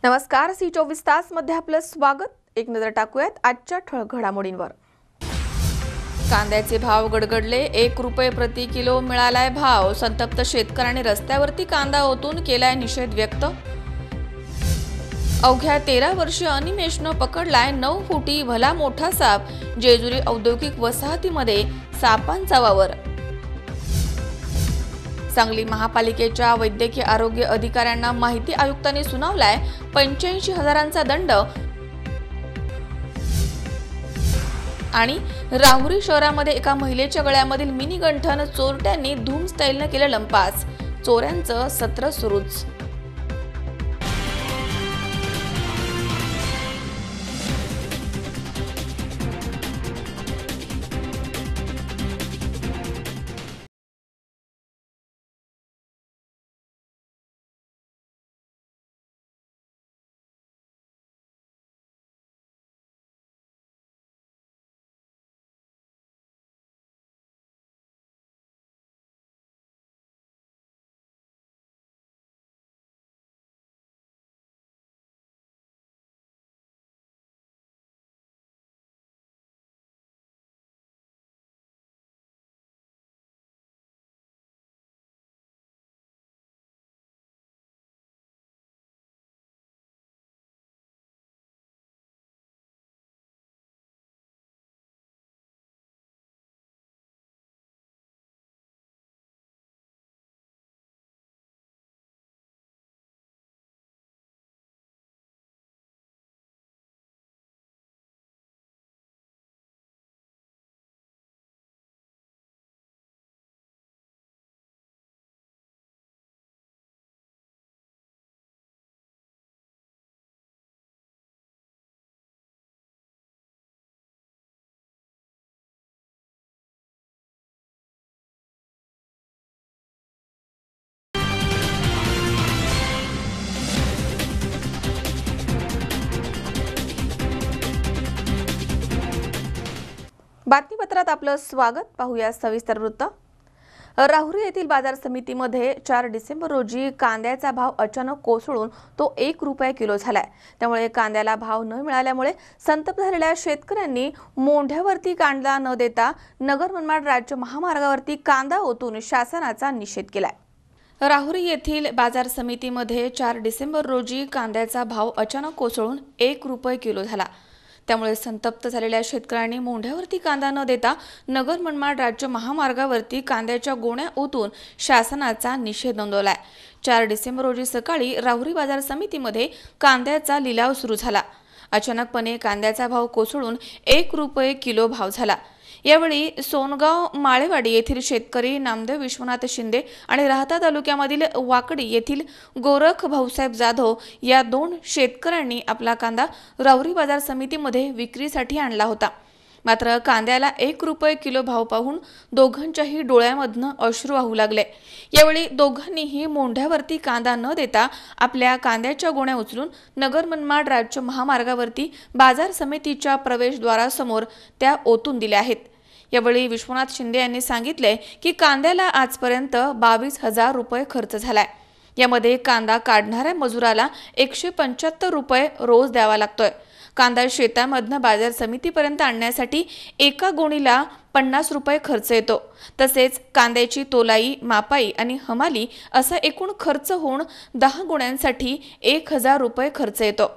नमस्कार, सी 24 तास मध्ये आपलं स्वागत। एक नजर टाकूयात आजच्या ठळक घडामोडींवर। कांद्याचे भाव गडगडले, 1 रुपये प्रति किलो मिळालाय भाव। संतप्त शेतकऱ्यांनी रस्त्यावरती कांदा ओतून केलाय निषेध व्यक्त। अवघ्या 13 वर्षीय अनिमेशनं पकडलाय 9 फुटी भला मोठा साप। जेजुरी औद्योगिक वसाहतीमध्ये सापांचा वावर। सांगली महापालिकेच्या वैद्यकीय आरोग्य अधिकाऱ्यांना माहिती आयुक्तांनी सुनावलाय 85,000चा दंड। आणि राहुरी शहरामध्ये एका महिलेच्या गळ्यामधील मिनी गंठन चोरट्यांनी धूम स्टाईलने केलं लंपास। चोऱ्यांचं सत्र सुरूच। बातमीपत्रात आपलं स्वागत। पाहूया सविस्तर वृत्त। राहुरी येथील बाजार समितीमध्ये 4 डिसेंबर रोजी कांद्याचा भाव अचानक कोसळून तो 1 रुपये किलो झालाय। त्यामुळे कांद्याला भाव न मिळाल्यामुळे संतप्त झालेल्या शेतकऱ्यांनी मोंढ्यावरती कांदा न देता नगर मनमाड राज्य महामार्गावरती कांदा ओतून शासनाचा निषेध केलाय। राहुरी येथील बाजार समितीमध्ये 4 डिसेंबर रोजी कांद्याचा भाव अचानक कोसळून 1 रुपये किलो झाला। त्यामुळे संतप्त झालेल्या शेतकऱ्यांनी मोंढ्यावरती कांदा न देता नगर मनमाड राज्य महामार्गावरती कांद्याच्या गोण्या ओतून शासनाचा निषेध नोंदवलाय। 4 डिसेंबर रोजी सकाळी राहुरी बाजार समितीमध्ये कांद्याचा लिलाव सुरू झाला। अचानकपणे कांद्याचा भाव कोसळून 1 रुपये किलो भाव झाला। यावेळी सोनगाव माळेवाडी येथील शेतकरी नामदेव विश्वनाथ शिंदे आणि राहता तालुक्यामधील वाकडी येथील गोरख भाऊसाहेब जाधव या 2 शेतकऱ्यांनी आपला कांदा राहुरी बाजार समितीमध्ये विक्रीसाठी आणला होता। मात्र कांद्याला 1 रुपये किलो भाव पाहून दोघांच्याही डोळ्यामधून अश्रू वाहू लागले। यावेळी दोघांनीही मोंढ्यावरती कांदा न देता आपल्या कांद्याच्या गोण्या उचलून नगर मनमाड राज्य महामार्गावरती बाजार समितीच्या प्रवेशद्वारासमोर त्या ओतून दिल्या आहेत। यावेळी विश्वनाथ शिंदे यांनी सांगितले की कांद्याला आजपर्यंत 22,000 रुपये खर्च झालाय। यामध्ये कांदा काढणाऱ्या मजुराला 175 रुपये रोज द्यावा लागतोय। कांदा शेतामधनं बाजार समितीपर्यंत आणण्यासाठी एका गोणीला 50 रुपये खर्च येतो। तसेच कांद्याची तोलाई, मापाई आणि हमाली असा एकूण खर्च होऊन 10 गोण्यांसाठी 1,000 रुपये खर्च येतो।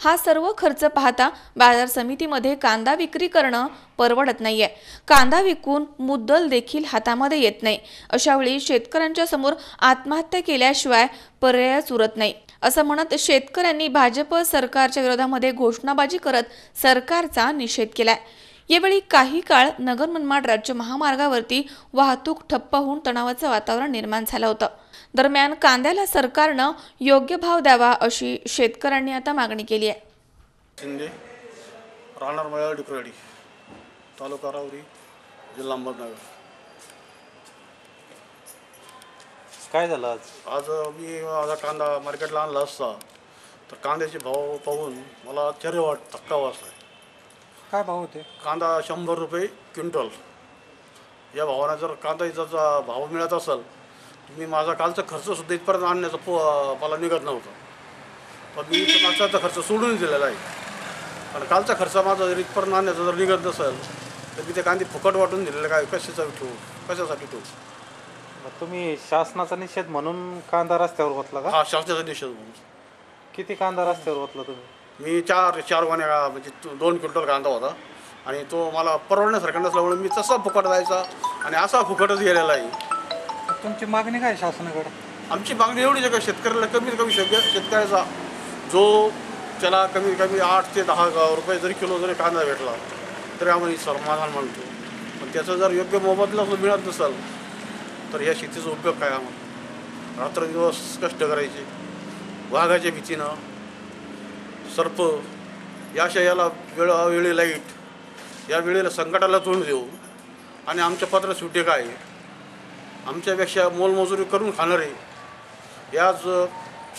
हा सर्व खर्च पाहता बाजार समितीमध्ये कांदा विक्री करणं परवडत नाहीये। कांदा विकून मुद्दल देखील हातामध्ये येत नाही। अशा वेळी शेतकऱ्यांच्या समोर आत्महत्या केल्याशिवाय पर्यायच उरत नाही, असं म्हणत शेतकऱ्यांनी भाजप सरकारच्या विरोधामध्ये घोषणाबाजी करत सरकारचा निषेध केलाय। यावेळी काही काळ नगर मनमाड राज्य महामार्गावरती वाहतूक ठप्प होऊन तणावाचं वातावरण निर्माण झालं होतं। दरम्यान कांद्याला सरकारनं योग्य भाव द्यावा अशी शेतकऱ्यांनी आता मागणी केली आहे। शिंदे, राहणार माळेवाडी प्रवाडी, तालुका राहुरी, जिल्हा अहमदनगर। काय झालं आज मी माझा कांदा मार्केटला आणला असता तर कांद्याचे भाव पाहून मला धक्का बसला। काय भाव होते? कांदा 100 रुपये क्विंटल। या भावाने जर कांद्याचा भाव मिळत असेल मी माझा कालचा खर्च सुद्धा इथपर्यंत आणण्याचा मला निघत नव्हता। पण मी इथं मागचा खर्च सोडून दिलेला आहे. आणि कालचा खर्च माझा जर इथपर्यंत आणण्याचा जर निघत नसेल तर मी ते कांदे फुकट वाटून दिलेलं काय कशासाठी ठेवू? मग तुम्ही शासनाचा निषेध म्हणून कांदा रस्त्यावर ओतला का? हा शासनाचा निषेध म्हणून. किती कांदा रस्त्यावर ओतला तुम्ही? मी चार गोण्या म्हणजे 2 क्विंटल कांदा होता आणि तो मला परवडण्यासारखा नसल्यामुळे मी तसा फुकट जायचा आणि असा फुकटच गेलेला आहे. तुमची मागणी काय शासनाकडे? आमची मागणी एवढीच आहे का शेतकऱ्याला कमीत कमी शेतकऱ्याचा जो त्याला कमीत कमी 8 ते 10 रुपये जरी किलो जरी कांदा भेटला तरी आम्हाला समाधान मानतो. पण त्याचा जर योग्य मोबदला मिळत नसेल तर या शेतीचा उपयोग काय? आम्हाला रात्रदिवस कष्ट करायचे, वाघाच्या भीतीनं, सर्प याला वेळोवेळी लाईट, या वेळेला संकटाला तोंड देऊ आणि आमच्या पत्र सुटे काय आमच्यापेक्षा मोलमजुरी करून खाणारे याच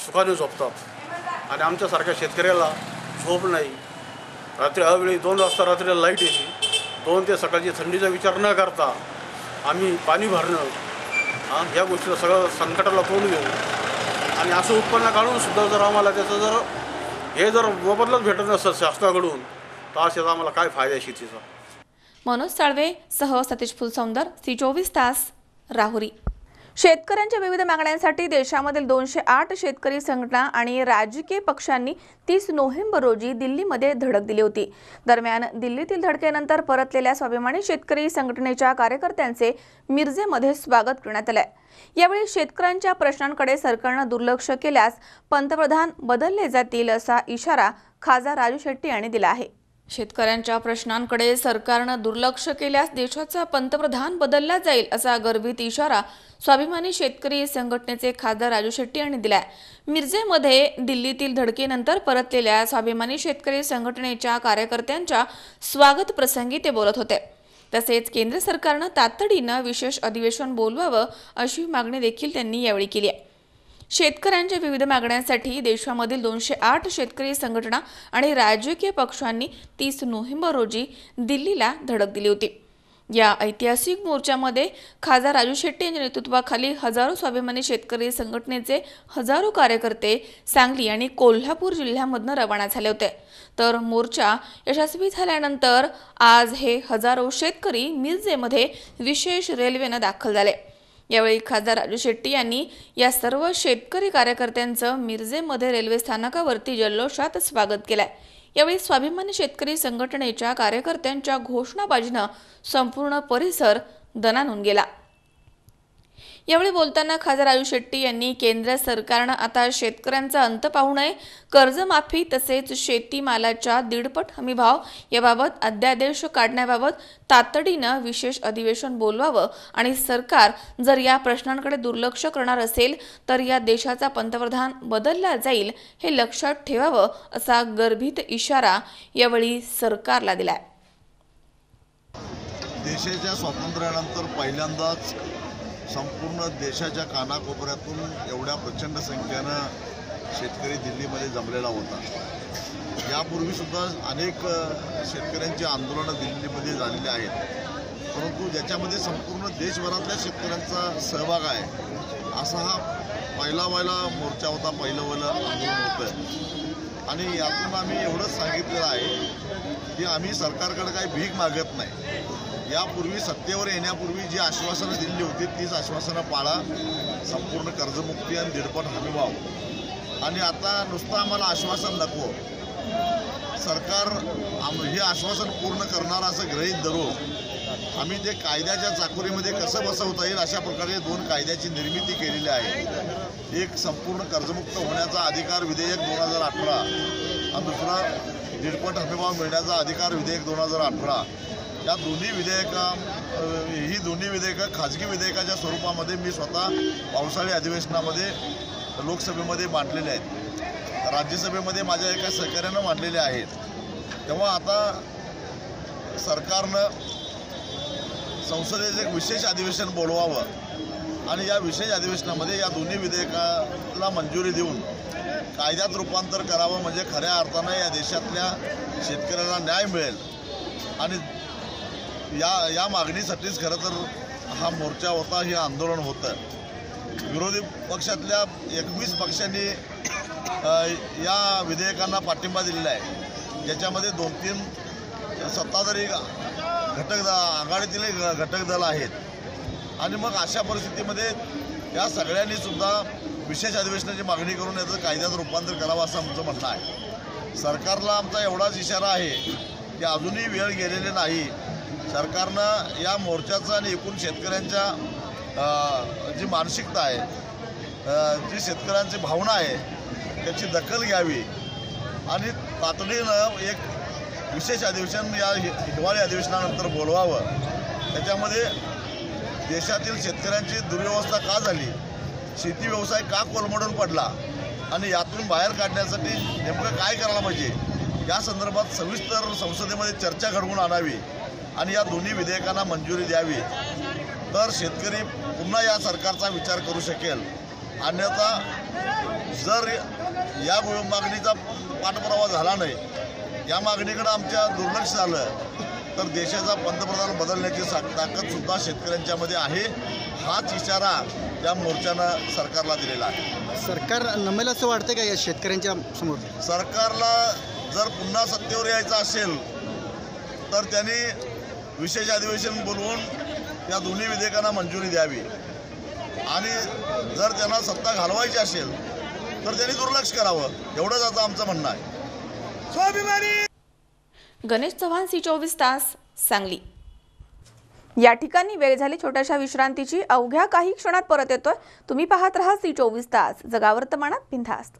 सुखाने झोपतात आणि आमच्यासारख्या शेतकऱ्याला झोप नाही. रात्री अवेळी 2 वाजता रात्रीला लाईट येते, 2 ते सकाळची थंडीचा विचार न करता आम्ही पाणी भरणं या गोष्टीला सगळं संकटाला तोंड देऊ आणि असं उत्पन्न काढून जर आम्हाला त्याचं जर मोबदलाच भेटत नसतं शासनाकडून तर असेच आम्हाला काय फायदा आहे शेतीचा? मनोज साळवे सह सतीश फुलसौंदर, C24 तास, राहुरी. शेतकऱ्यांच्या विविध मागण्यांसाठी देशामधील 208 शेतकरी संघटना आणि राजकीय पक्षांनी 30 नोव्हेंबर रोजी दिल्लीमध्ये धडक दिली होती. दरम्यान दिल्लीतील धडकेनंतर परतलेल्या स्वाभिमानी शेतकरी संघटनेच्या कार्यकर्त्यांचे मिरजेमध्ये स्वागत करण्यात आले. यावेळी शेतकऱ्यांच्या प्रश्नांकडे सरकारनं दुर्लक्ष केल्यास पंतप्रधान बदलले जातील असा इशारा खासदार राजू शेट्टी यांनी दिला आहे. शेतकऱ्यांच्या प्रश्नांकडे सरकारनं दुर्लक्ष केल्यास देशाचा पंतप्रधान बदलला जाईल असा गर्भित इशारा स्वाभिमानी शेतकरी संघटनेचे खासदार राजू शेट्टी यांनी दिलाय. मिरजेमध्ये दिल्लीतील धडकेनंतर परतलेल्या स्वाभिमानी शेतकरी संघटनेच्या कार्यकर्त्यांच्या स्वागत प्रसंगी ते बोलत होते. तसेच केंद्र सरकारनं तातडीनं विशेष अधिवेशन बोलवावं अशी मागणी देखील त्यांनी यावेळी केली आहे. शेतकऱ्यांच्या विविध मागण्यांसाठी देशामधील 208 शेतकरी संघटना आणि राजकीय पक्षांनी 30 नोव्हेंबर रोजी दिल्लीला धडक दिली होती. या ऐतिहासिक मोर्चामध्ये खासदार राजू शेट्टी यांच्या नेतृत्वाखाली हजारो स्वाभिमानी शेतकरी संघटनेचे हजारो कार्यकर्ते सांगली आणि कोल्हापूर जिल्ह्यामधून रवाना झाले होते. तर मोर्चा यशस्वी झाल्यानंतर आज हे हजारो शेतकरी मिरजेमध्ये विशेष रेल्वेनं दाखल झाले. यावेळी खासदार राजू शेट्टी यांनी या सर्व शेतकरी कार्यकर्त्यांचं मिरजेमध्ये रेल्वे स्थानकावरती जल्लोषात स्वागत केलंय. यावेळी स्वाभिमानी शेतकरी संघटनेच्या कार्यकर्त्यांच्या घोषणाबाजीनं संपूर्ण परिसर दणाणून गेला. यावेळी बोलताना खासदार राजू शेट्टी यांनी केंद्र सरकारनं आता शेतकऱ्यांचा अंत पाहू नये, कर्जमाफी तसेच शेतीमालाच्या 1.5 हमीभाव याबाबत अध्यादेश काढण्याबाबत तातडीनं विशेष अधिवेशन बोलवावं आणि सरकार जर या प्रश्नांकडे दुर्लक्ष करणार असेल तर या देशाचा पंतप्रधान बदलला जाईल हे लक्षात ठेवावं असा गर्भित इशारा यावेळी सरकारला दिलाय. देशाच्या स्वातंत्र्यानंतर पहिल्यांदाच संपूर्ण देशाच्या कानाकोपऱ्यातून एवढ्या प्रचंड संख्येनं शेतकरी दिल्लीमध्ये जमलेला होता. यापूर्वीसुद्धा अनेक शेतकऱ्यांची आंदोलनं दिल्लीमध्ये झालेली आहेत, परंतु ज्याच्यामध्ये संपूर्ण देशभरातल्या शेतकऱ्यांचा सहभाग आहे असा हा पहिला मोर्चा होता, पहिलं आंदोलन होतं. आणि यातून आम्ही एवढंच सांगितलेलं आहे की आम्ही सरकारकडे काही भीक मागत नाही. यापूर्वी सत्तेवर येण्यापूर्वी जी आश्वासनं दिली होती तीच आश्वासनं पाळा, संपूर्ण कर्जमुक्ती आणि 1.5 हमीभाव. आणि आता नुसतं आम्हाला आश्वासन नको, सरकार हे आश्वासन पूर्ण करणार असं गृहीत धरून आम्ही ते कायद्याच्या चाकोरीमध्ये कसं बसवता येईल अशा प्रकारे 2 कायद्याची निर्मिती केलेली आहे. एक संपूर्ण कर्जमुक्त होण्याचा अधिकार विधेयक 2018 आणि दुसरा 1.5 हमीभाव मिळण्याचा अधिकार विधेयक 2018. या दोन्ही विधेयकं खाजगी विधेयकाच्या स्वरूपामध्ये मी स्वतः पावसाळी अधिवेशनामध्ये लोकसभेमध्ये मांडलेले आहेत, राज्यसभेमध्ये माझ्या एका सहकार्यानं मांडलेले आहेत. तेव्हा आता सरकारनं संसदेचं एक विशेष अधिवेशन बोलवावं आणि या विशेष अधिवेशनामध्ये या दोन्ही विधेयकाला मंजुरी देऊन कायद्यात रूपांतर करावं, म्हणजे खऱ्या अर्थानं या देशातल्या शेतकऱ्यांना न्याय मिळेल. आणि या मागणीसाठीच खरं तर हा मोर्चा होता, हे आंदोलन होतं. विरोधी पक्षातल्या 21 पक्षांनी या विधेयकांना पाठिंबा दिलेला आहे, ज्याच्यामध्ये 2-3 सत्ताधारी आघाडीतील घटक दल आहेत. आणि मग अशा परिस्थितीमध्ये या सगळ्यांनी सुद्धा विशेष अधिवेशनाची मागणी करून याचं कायद्यात रूपांतर करावं असं आमचं म्हणणं आहे. सरकारला आमचा एवढाच इशारा आहे की अजूनही वेळ गेलेली नाही. सरकारनं या मोर्चाचं आणि एकूण शेतकऱ्यांच्या जी मानसिकता आहे, जी शेतकऱ्यांची भावना आहे, त्याची दखल घ्यावी आणि तातडीनं एक विशेष अधिवेशन या हिवाळी अधिवेशनानंतर बोलवावं. त्याच्यामध्ये देशातील शेतकऱ्यांची दुर्व्यवस्था का झाली, शेती व्यवसाय का कोलमडून पडला आणि यातून बाहेर काढण्यासाठी नेमकं काय करायला पाहिजे या संदर्भात सविस्तर संसदेमध्ये चर्चा घडवून आणावी आणि या दोन्ही विधेयकांना मंजुरी द्यावी. तर शेतकरी पुन्हा या सरकारचा विचार करू शकेल. अन्यथा जर या मागणीचा पाठपुरावा झाला नाही, या मागणीकडे आमच्या दुर्लक्ष झालं, तर देशाचा पंतप्रधान बदलण्याची ताकदसुद्धा शेतकऱ्यांच्यामध्ये आहे. हाच इशारा या मोर्चानं सरकारला दिलेला आहे. सरकार नमेल असं वाटतं का या शेतकऱ्यांच्या समोर? सरकारला जर पुन्हा सत्तेवर यायचं असेल तर त्यांनी विशेष अधिवेशन बोलवून या दोन्ही विधेयकांना मंजुरी द्यावी आणि जर त्यांना सत्ता घालवायची असेल तर त्यांनी दुर्लक्ष करावं, एवढंच आता आमचं म्हणणं आहे. गणेश चव्हाण, C24 तास, सांगली. या ठिकाणी वेळ झाली छोट्याशा विश्रांतीची. अवघ्या काही क्षणात परत येतोय. तुम्ही पाहत राहा C24 तास, जगा वर्तमानात बिनधास्त.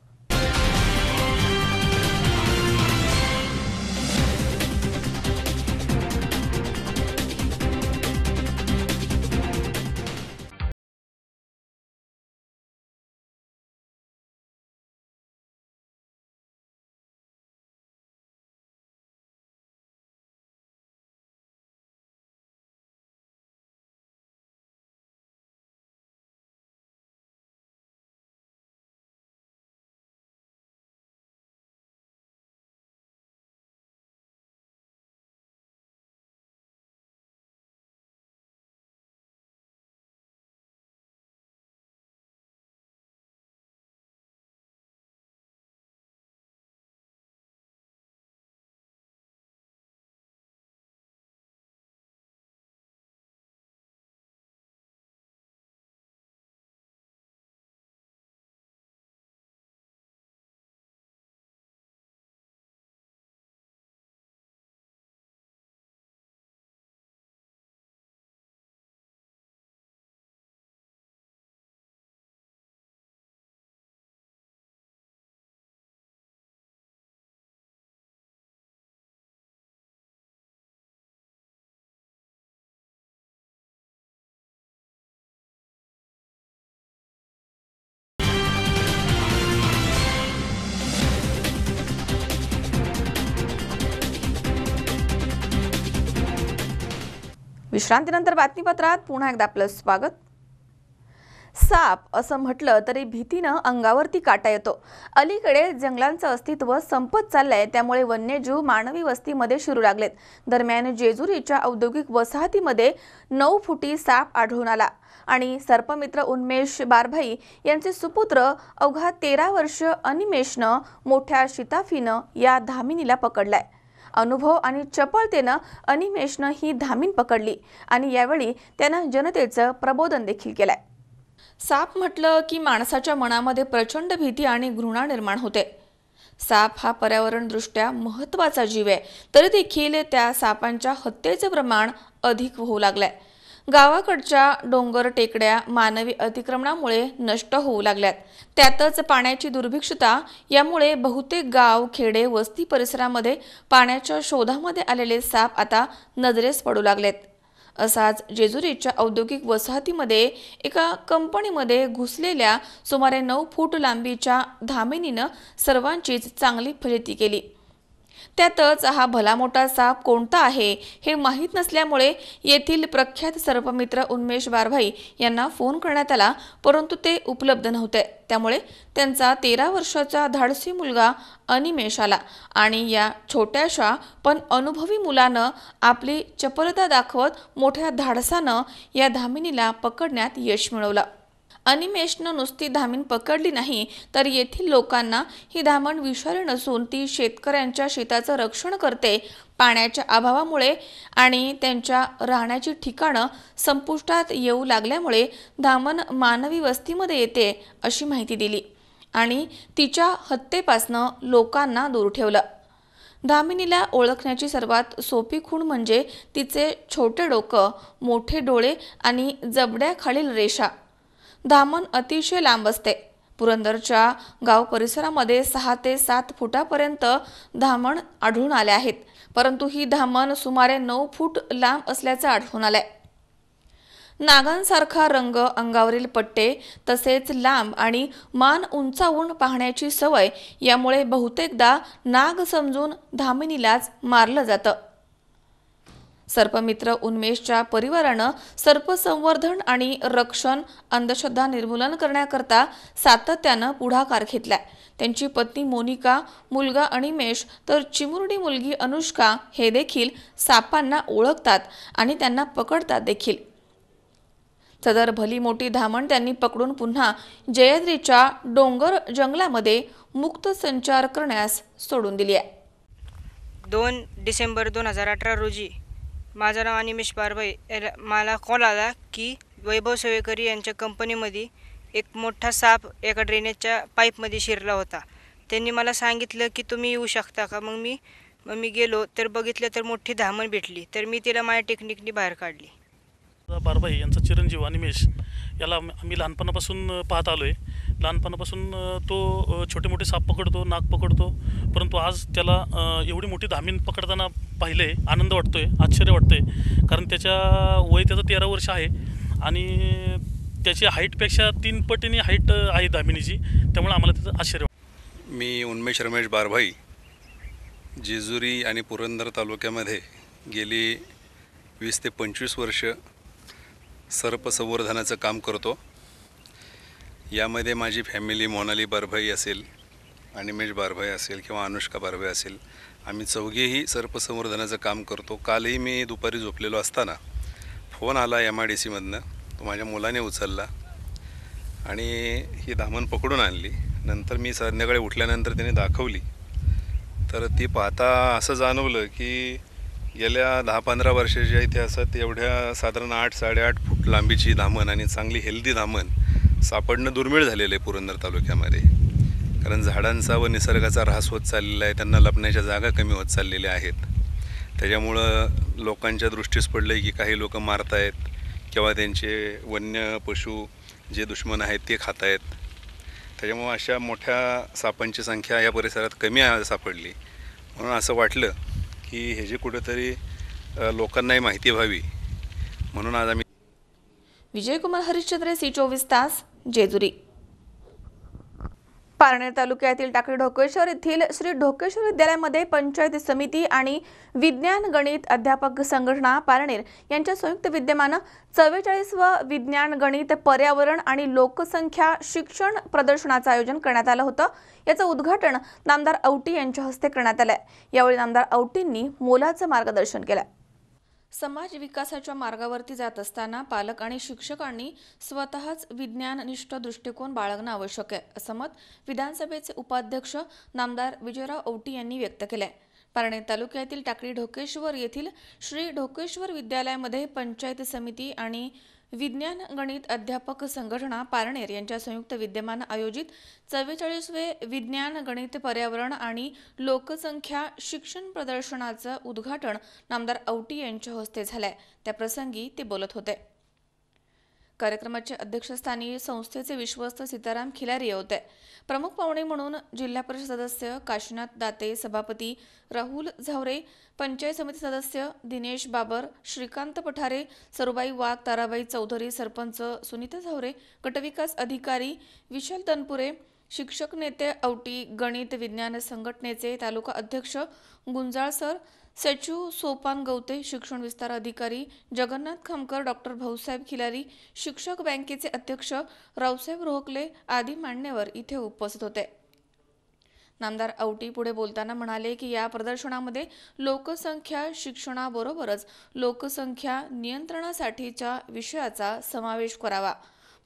विश्रांतीनंतर बातमीपत्रात पुन्हा एकदा आपलं स्वागत. साप असं म्हटलं तरी भीतीनं अंगावरती काटा येतो. अलीकडे जंगलांचं अस्तित्व संपत चाललंय, त्यामुळे वन्यजीव मानवी वस्तीमध्ये शिरू लागलेत. दरम्यान जेजुरीच्या औद्योगिक वसाहतीमध्ये 9 फुटी साप आढळून आला आणि सर्पमित्र उन्मेष बारभाई यांचे सुपुत्र अवघा 13 वर्ष अनिमेषनं मोठ्या शिताफीनं या धामिनीला पकडलाय. अनुभव आणि चपळतेनं अनिमेषनं ही धामीन पकडली आणि यावेळी त्यानं जनतेचं प्रबोधन देखील केलंय. साप म्हटलं की माणसाच्या मनामध्ये प्रचंड भीती आणि घृणा निर्माण होते. साप हा पर्यावरणदृष्ट्या महत्त्वाचा जीव आहे, तरी देखील त्या सापांच्या हत्येचं प्रमाण अधिक होऊ लागलंय. गावाकडच्या डोंगर टेकड्या मानवी अतिक्रमणामुळे नष्ट होऊ लागल्यात. त्यातच पाण्याची दुर्भिक्षता यामुळे बहुतेक गाव, खेडे, वस्ती परिसरामध्ये पाण्याच्या शोधामध्ये आलेले साप आता नजरेस पडू लागलेत. असाच जेजुरीच्या औद्योगिक वसाहतीमध्ये एका कंपनीमध्ये घुसलेल्या सुमारे 9 फूट लांबीच्या धामिनीनं सर्वांचीच चांगली फजिती केली. त्यातच हा भला मोठा साप कोणता आहे हे माहीत नसल्यामुळे येथील प्रख्यात सर्पमित्र उन्मेष बारभाई यांना फोन करण्यात आला, परंतु ते उपलब्ध नव्हते. त्यामुळे त्यांचा 13 वर्षाचा धाडसी मुलगा अनिमेष आला आणि या छोट्याशा पण अनुभवी मुलानं आपली चपलता दाखवत मोठ्या धाडसानं या धामिनीला पकडण्यात यश मिळवलं. अनिमेषनं नुसती धामीन पकडली नाही तर येथील लोकांना ही धामण विषारी नसून ती शेतकऱ्यांच्या शेताचं रक्षण करते. पाण्याच्या अभावामुळे आणि त्यांच्या राहण्याची ठिकाणं संपुष्टात येऊ लागल्यामुळे धामण मानवी वस्तीमध्ये येते अशी माहिती दिली आणि तिच्या हत्येपासनं लोकांना दूर ठेवलं. धामिनीला ओळखण्याची सर्वात सोपी खूण म्हणजे तिचे छोटे डोकं, मोठे डोळे आणि जबड्याखालील रेषा. धामण अतिशय लांब असते. पुरंदरच्या गाव परिसरामध्ये 6 ते 7 फुटापर्यंत धामण आढळून आले आहेत, परंतु ही धामण सुमारे 9 फूट लांब असल्याचं आढळून आलंय. नागांसारखा रंग, अंगावरील पट्टे तसेच लांब आणि मान उंचावून पाहण्याची सवय यामुळे बहुतेकदा नाग समजून धामिनीलाच मारलं जातं. सर्पमित्र उन्मेषच्या परिवारानं सर्पसंवर्धन आणि रक्षण, अंधश्रद्धा निर्मूलन करण्याकरता सातत्यानं पुढाकार घेतलाय. त्यांची पत्नी मोनिका, मुलगा अनिमेष तर चिमुरडी मुलगी अनुष्का हे देखील सापांना ओळखतात आणि त्यांना पकडतात देखील. सदर भली मोठी धामण त्यांनी पकडून पुन्हा जयद्रीच्या डोंगर जंगलामध्ये मुक्त संचार करण्यास सोडून दिली आहे. 2 डिसेंबर 2018 रोजी माझं नाव अनिमेष बारभाई. मला कॉल आला की वैभव सेवेकरी यांच्या कंपनीमध्ये एक मोठा साप एका ड्रेनेजच्या पाईपमध्ये शिरला होता. त्यांनी मला सांगितलं की तुम्ही येऊ शकता का. मग मी गेलो तर बघितलं तर मोठी धामण भेटली. तर मी तिला माझ्या टेक्निकनी बाहेर काढली. बारभाई यांचा चिरंजीव अनिमेष याला आम्ही लहानपणापासून पाहत आलो आहे. लहानपणापासून तो छोटे मोठे साप पकडतो, नाग पकडतो, परंतु आज त्याला एवढी मोठी धामीन पकडताना पाहिले, आनंद वाटतोय, आश्चर्य वाटतंय. कारण वय त्याचं 13 वर्ष आहे आणि त्याची हाईटपेक्षा 3 पटीने हाईट आहे धामिनीची, त्यामुळे आम्हाला त्याचं आश्चर्य वाटतं. मी उन्मेष रमेश बारभाई जेजुरी आणि पुरंदर तालुक्यामध्ये गेली 20 ते 25 वर्ष सर्पसंवर्धनाचं काम करतो. यामध्ये माझी फॅमिली मोनाली बारभाई असेल, अनिमेष बारभाई असेल किंवा अनुष्का बारभाई असेल, आम्ही चौघेही सर्पसंवर्धनाचं काम करतो. कालही मी दुपारी झोपलेलो असताना फोन आला MIDCमधनं. तो माझ्या मुलाने उचलला आणि ही धामण पकडून आणली. नंतर मी संध्याकाळी उठल्यानंतर त्याने दाखवली तर ती पाहता असं जाणवलं की गेल्या 10-15 वर्षाच्या इतिहासात एवढ्या साधारण 8-8.5 फूट लांबीची धामण आणि चांगली हेल्दी धामण सापडणं दुर्मिळ झालेलं आहे पुरंदर तालुक्यामध्ये. कारण झाडांचा व निसर्गाचा ऱ्हास होत चाललेला आहे, त्यांना लपण्याच्या जागा कमी होत चाललेल्या आहेत. त्याच्यामुळं लोकांच्या दृष्टीस पडलं आहे की काही लोक मारत आहेत किंवा त्यांचे वन्य पशु जे दुश्मन आहेत ते खात आहेत. त्याच्यामुळं अशा मोठ्या सापांची संख्या या परिसरात कमी सापडली. म्हणून असं वाटलं की हे जे कुठेतरी लोकांनाही माहिती व्हावी म्हणून आज आम्ही. विजयकुमार हरिश्चंद्र, C24 तास, जेजुरी. पारनेर तालुक्यातील टाकळी ढोकेश्वर येथील श्री ढोकेश्वर विद्यालयामध्ये पंचायत समिती आणि विज्ञान गणित अध्यापक संघटना पारनेर यांच्या संयुक्त विद्यमानं 44व विज्ञान गणित पर्यावरण आणि लोकसंख्या शिक्षण प्रदर्शनाचं आयोजन करण्यात आलं होतं. याचं उद्घाटन नामदार औटी यांच्या हस्ते करण्यात आलंय. यावेळी नामदार औटींनी मोलाचं मार्गदर्शन केलं. समाज विकासाच्या मार्गावरती जात असताना पालक आणि शिक्षकांनी स्वतःच विज्ञाननिष्ठ दृष्टिकोन बाळगणं आवश्यक आहे, असं मत विधानसभेचे उपाध्यक्ष नामदार विजयराव औटी यांनी व्यक्त केलंय. पारनेर तालुक्यातील टाकळी ढोकेश्वर येथील श्री ढोकेश्वर विद्यालयामध्ये पंचायत समिती आणि विज्ञान गणित अध्यापक संघटना पारनेर यांच्या संयुक्त विद्यमानं आयोजित 44वे विज्ञान गणित पर्यावरण आणि लोकसंख्या शिक्षण प्रदर्शनाचं उद्घाटन नामदार औटी यांच्या हस्ते झालंय. त्याप्रसंगी ते बोलत होते. कार्यक्रमाच्या अध्यक्षस्थानी संस्थेचे विश्वस्त सीताराम खिलारी होते. प्रमुख पाहुणे म्हणून जिल्हा परिषद सदस्य काशीनाथ दाते, सभापती राहुल झावरे, पंचायत समिती सदस्य दिनेश बाबर, श्रीकांत पठारे, सरुबाई वाघ, ताराबाई चौधरी, सरपंच सुनीता झावरे, गटविकास अधिकारी विशाल तनपुरे, शिक्षक नेते औटी, गणित विज्ञान संघटनेचे तालुका अध्यक्ष गुंजाळ सर, सचिव सोपान गवते, शिक्षण विस्तार अधिकारी जगन्नाथ खामकर, डॉक्टर भाऊसाहेब खिलारी, शिक्षक बँकेचे अध्यक्ष रावसाहेब रोहकले आदी मान्यवर इथे उपस्थित होते. नामदार औटी पुढे बोलताना म्हणाले की या प्रदर्शनामध्ये लोकसंख्या शिक्षणाबरोबरच लोकसंख्या नियंत्रणासाठीच्या विषयाचा समावेश करावा.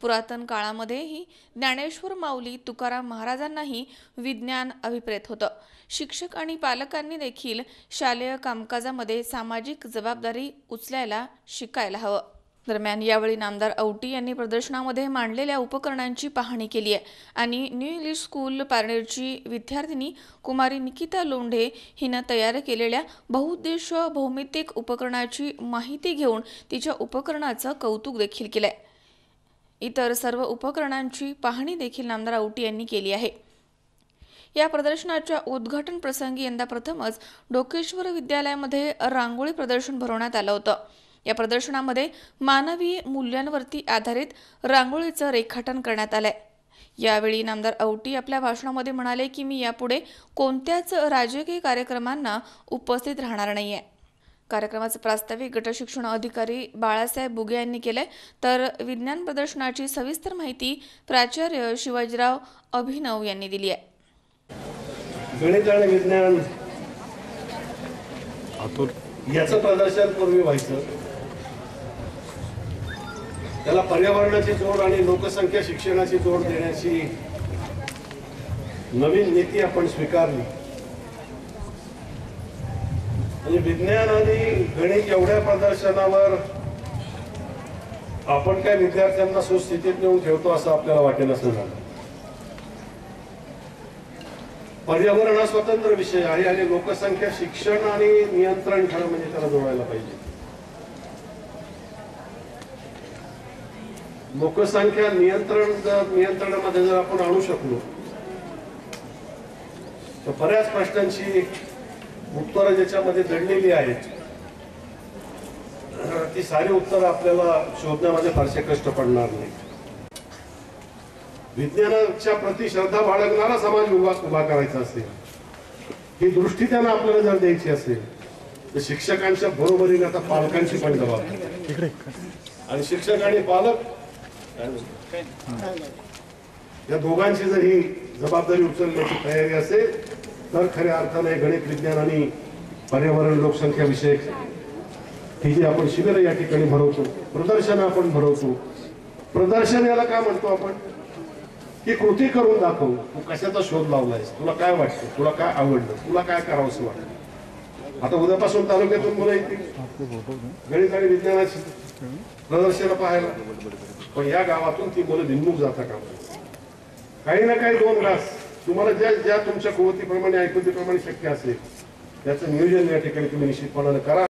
पुरातन काळामध्येही ज्ञानेश्वर माऊली तुकाराम महाराजांनाही विज्ञान अभिप्रेत होतं. शिक्षक आणि पालकांनी देखील शालेय कामकाजामध्ये सामाजिक जबाबदारी उचलायला शिकायला हवं. दरम्यान यावेळी नामदार औटी यांनी प्रदर्शनामध्ये मांडलेल्या उपकरणांची पाहणी केली आहे आणि न्यू इंग्लिश स्कूल पारनेरची विद्यार्थिनी कुमारी निकिता लोंढे हिनं तयार केलेल्या बहुउद्देशीय भौमितिक उपकरणाची माहिती घेऊन तिच्या उपकरणाचं कौतुक देखील केलंय. इतर सर्व उपकरणांची पाहणी देखील नामदार औटी यांनी केली आहे. या प्रदर्शनाच्या उद्घाटन प्रसंगी यंदा प्रथमच डोकेश्वर विद्यालयामध्ये रांगोळी प्रदर्शन भरवण्यात आलं होतं. या प्रदर्शनामध्ये मानवी मूल्यांवरती आधारित रांगोळीचं रेखाटन करण्यात आलंय. यावेळी नामदार औटी आपल्या भाषणामध्ये म्हणाले की मी यापुढे कोणत्याच राजकीय कार्यक्रमांना उपस्थित राहणार नाहीये. कार्यक्रमाचं प्रास्ताविक गट शिक्षण अधिकारी बाळासाहेब बुगे यांनी केलंय, तर विज्ञान प्रदर्शनाची सविस्तर माहिती प्राचार्य शिवाजीराव अभिनव यांनी दिली आहे. गणित आणि विज्ञान याचं प्रदर्शन पूर्वी व्हायचं. त्याला पर्यावरणाची जोड आणि लोकसंख्या शिक्षणाची जोड देण्याची नवीन नीती आपण स्वीकारली. म्हणजे विज्ञान आणि गणित एवढ्या प्रदर्शनावर आपण काय विद्यार्थ्यांना सुस्थितीत नेऊन ठेवतो असं आपल्याला वाटेल असं झालं. पर्यावरण हा स्वतंत्र विषय आहे आणि लोकसंख्या शिक्षण आणि नियंत्रण खरं म्हणजे त्याला जोडायला पाहिजे. लोकसंख्या नियंत्रणामध्ये जर आपण आणू शकलो तर बऱ्याच प्रश्नांची उत्तरं ज्याच्यामध्ये दडलेली आहेत ती सारी उत्तरं आपल्याला शोधण्यामध्ये फारसे कष्ट पडणार नाही. विज्ञानाच्या प्रति श्रद्धा बाळगणारा समाज उभा करायचा असेल, ही दृष्टी त्यांना आपल्याला जर द्यायची असेल तर शिक्षकांच्या बरोबरीने आता पालकांची पण जबाबदारी आणि शिक्षक आणि पालक या दोघांची जर ही जबाबदारी उचलण्याची तयारी असेल तर खऱ्या अर्थाने गणित विज्ञान आणि पर्यावरण लोकसंख्या विषयक ही जी आपण शिबिर या ठिकाणी भरवतो, प्रदर्शन आपण भरवतो. प्रदर्शन याला काय म्हणतो आपण की कृती करून दाखव. तू कशाचा शोध लावलायस, तुला काय वाटतं, तुला काय आवडलं, तुला काय करावंसं वाटतं. आता उद्यापासून तालुक्यातून मुलं येतील गणित आणि विज्ञानाची प्रदर्शन पाहायला, पण या गावातून ती मुलं भिन्मुख जाता का. काही ना काही 2 तास तुम्हाला ज्या तुमच्या कुवतीप्रमाणे ऐकवतीप्रमाणे शक्य असेल त्याचं नियोजन या ठिकाणी तुम्ही निश्चितपणाने करा.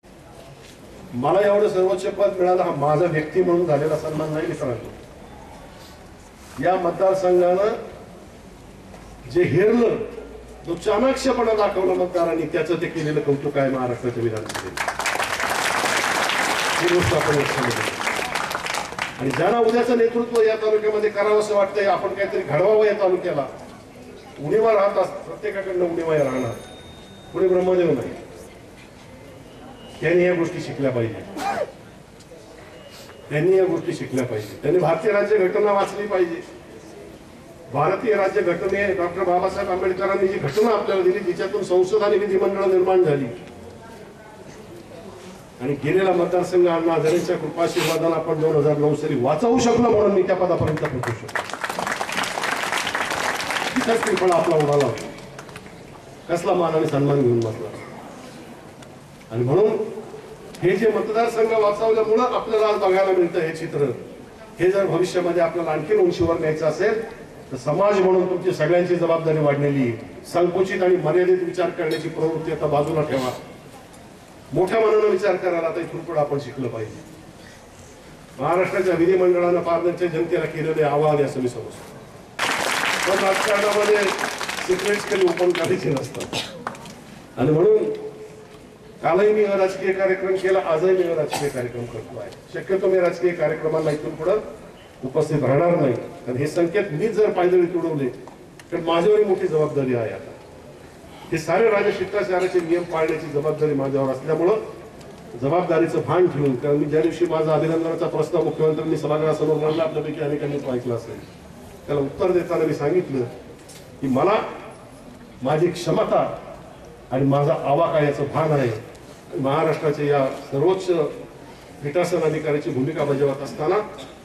मला एवढं सर्वोच्च पद मिळालं हा माझा व्यक्ती म्हणून झालेला सन्मान नाही मित्रांनो. या मतदारसंघानं जे हेरलं, जो चाणाक्षपणा दाखवला मतदारांनी, त्याचं ते केलेलं कौतुक आहे महाराष्ट्राच्या विधानसभेत. ही गोष्ट आपण लक्षात घेऊ. आणि ज्यांना उद्याचं नेतृत्व या तालुक्यामध्ये करावं असं वाटतंय, आपण काहीतरी घडवावं या तालुक्याला, उणीवा राहत असत प्रत्येकाकडनं उणीवा राहणार, पुढे ब्रह्मदेव नाही. त्यांनी या गोष्टी शिकल्या पाहिजे. त्यांनी या गोष्टी शिकल्या पाहिजे. त्यांनी भारतीय राज्यघटना वाचली पाहिजे. भारतीय राज्यघटने डॉक्टर बाबासाहेब आंबेडकरांनी जी घटना आपल्याला दिली, जिच्यातून संसद आणि विधिमंडळ निर्माण झाली आणि गेलेला मतदारसंघ अण्णा हजारेंच्या कृपाशीर्वादाने आपण 2009 साली वाचवू शकलो म्हणून मी त्या पदापर्यंत पोहोचू शकतो. तिथंच पण आपला उडाला होता, कसला मान आणि सन्मान घेऊन बसला. आणि म्हणून हे जे मतदारसंघ वाचवल्यामुळं आपल्याला आज बघायला मिळतं हे चित्र, हे जर भविष्यामध्ये आपल्याला आणखी उंचीवर न्यायचं असेल तर समाज म्हणून तुमची सगळ्यांची जबाबदारी वाढलेली. संकुचित आणि मर्यादित विचार करण्याची प्रवृत्ती आता बाजूला ठेवा. मोठ्या मनानं विचार करायला आता इथून पुढे आपण शिकलं पाहिजे. महाराष्ट्राच्या विधिमंडळानं पारनेरच्या जनतेला केलेले आवाहन असं मी समजतो. पण राजकारणामध्ये सिक्रेट्स कधी ओपन करायचे नसतात. आणि म्हणून कालही मी राजकीय कार्यक्रम केला, आजही मी राजकीय कार्यक्रम करतो आहे. शक्यतो मी राजकीय कार्यक्रमांना इथून पुढे उपस्थित राहणार नाही, कारण हे संकेत मीच जर पायदळी तुडवले तर माझ्यावरही मोठी जबाबदारी आहे. आता हे सारे राजशिष्टाचाराचे नियम पाळण्याची जबाबदारी माझ्यावर असल्यामुळं जबाबदारीचं भान ठेवून, कारण मी ज्या दिवशी माझा अभिनंदनाचा प्रस्ताव मुख्यमंत्र्यांनी सभागृहासमोर मांडला, आपल्यापैकी अनेकांनी तो ऐकला असेल, त्याला उत्तर देताना मी सांगितलं की मला माझी क्षमता आणि माझा आवाका याचं भान आहे. महाराष्ट्राच्या या सर्वोच्च पीठासन अधिकाऱ्याची भूमिका बजावत असताना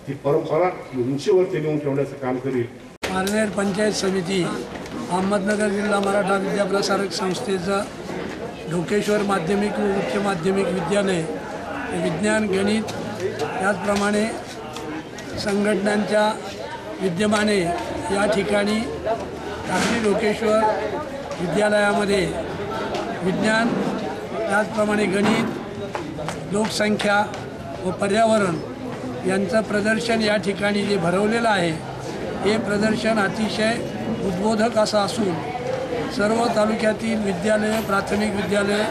ती परंपरा उंचीवरती नेऊन ठेवण्याचं काम करेल. पारनेर पंचायत समिती अहमदनगर जिल्हा मराठा विद्याप्रसारक संस्थेचं ढोकेश्वर माध्यमिक व उच्च माध्यमिक विद्यालय विज्ञान गणित त्याचप्रमाणे संघटनांच्या विद्यमाने या ठिकाणी टाकळी ढोकेश्वर विद्यालयामध्ये विज्ञान त्याचप्रमाणे गणित लोकसंख्या व पर्यावरण यांचं प्रदर्शन या ठिकाणी जे भरवलेलं आहे हे प्रदर्शन अतिशय उद्बोधक असं असून सर्व तालुक्यातील विद्यालय प्राथमिक विद्यालय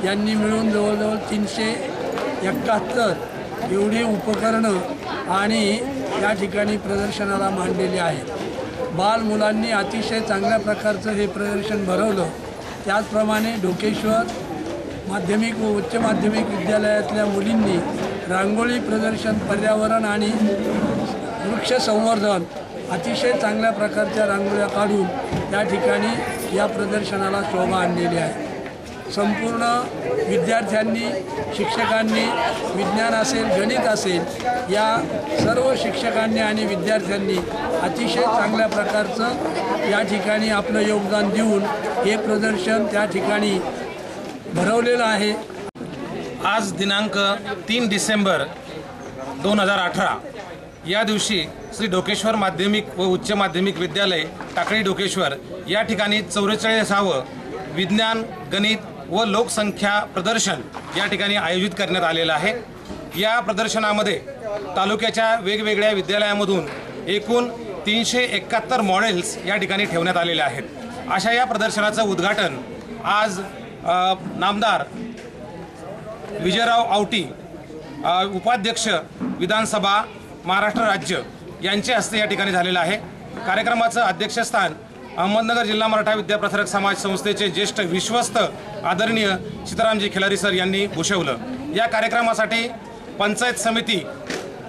यांनी मिळून जवळजवळ 371 एवढी उपकरणं आणि या ठिकाणी प्रदर्शनाला मांडलेली आहेत. बालमुलांनी अतिशय चांगल्या प्रकारचं हे प्रदर्शन भरवलं. त्याचप्रमाणे ढोकेश्वर माध्यमिक व उच्च माध्यमिक विद्यालयातल्या मुलींनी रांगोळी प्रदर्शन पर्यावरण आणि वृक्ष संवर्धन अतिशय चांगल्या प्रकारच्या रांगोळ्या काढून या ठिकाणी या प्रदर्शनाला शोभा आणलेली आहे. संपूर्ण विद्यार्थ्यांनी शिक्षकांनी विज्ञान असेल गणित असेल या सर्व शिक्षकांनी आणि विद्यार्थ्यांनी अतिशय चांगल्या प्रकारचं या ठिकाणी आपलं योगदान देऊन हे प्रदर्शन त्या ठिकाणी भरवलेलं आहे. आज दिनांक 3 डिसेंबर 2018 या दिवशी श्री ढोकेश्वर माध्यमिक व उच्च माध्यमिक विद्यालय टाकळी ढोकेश्वर या ठिकाणी 44वे विज्ञान गणित व लोकसंख्या प्रदर्शन या ठिकाणी आयोजित करण्यात आलेलं आहे. या प्रदर्शनामध्ये तालुक्याच्या वेगवेगळ्या विद्यालयामधून एकूण 371 मॉडेल्स या ठिकाणी ठेवण्यात आलेले आहेत. अशा या प्रदर्शनाचं उद्घाटन आज नामदार विजयराव आवटी उपाध्यक्ष विधानसभा महाराष्ट्र राज्य यांच्या हस्ते या ठिकाणी झालेलं आहे. कार्यक्रमाचं अध्यक्षस्थान अहमदनगर जिल्हा मराठा विद्याप्रसारक समाज संस्थेचे ज्येष्ठ विश्वस्त आदरणीय सीतारामजी खिलारी सर यांनी भूषवलं. या कार्यक्रमासाठी पंचायत समिती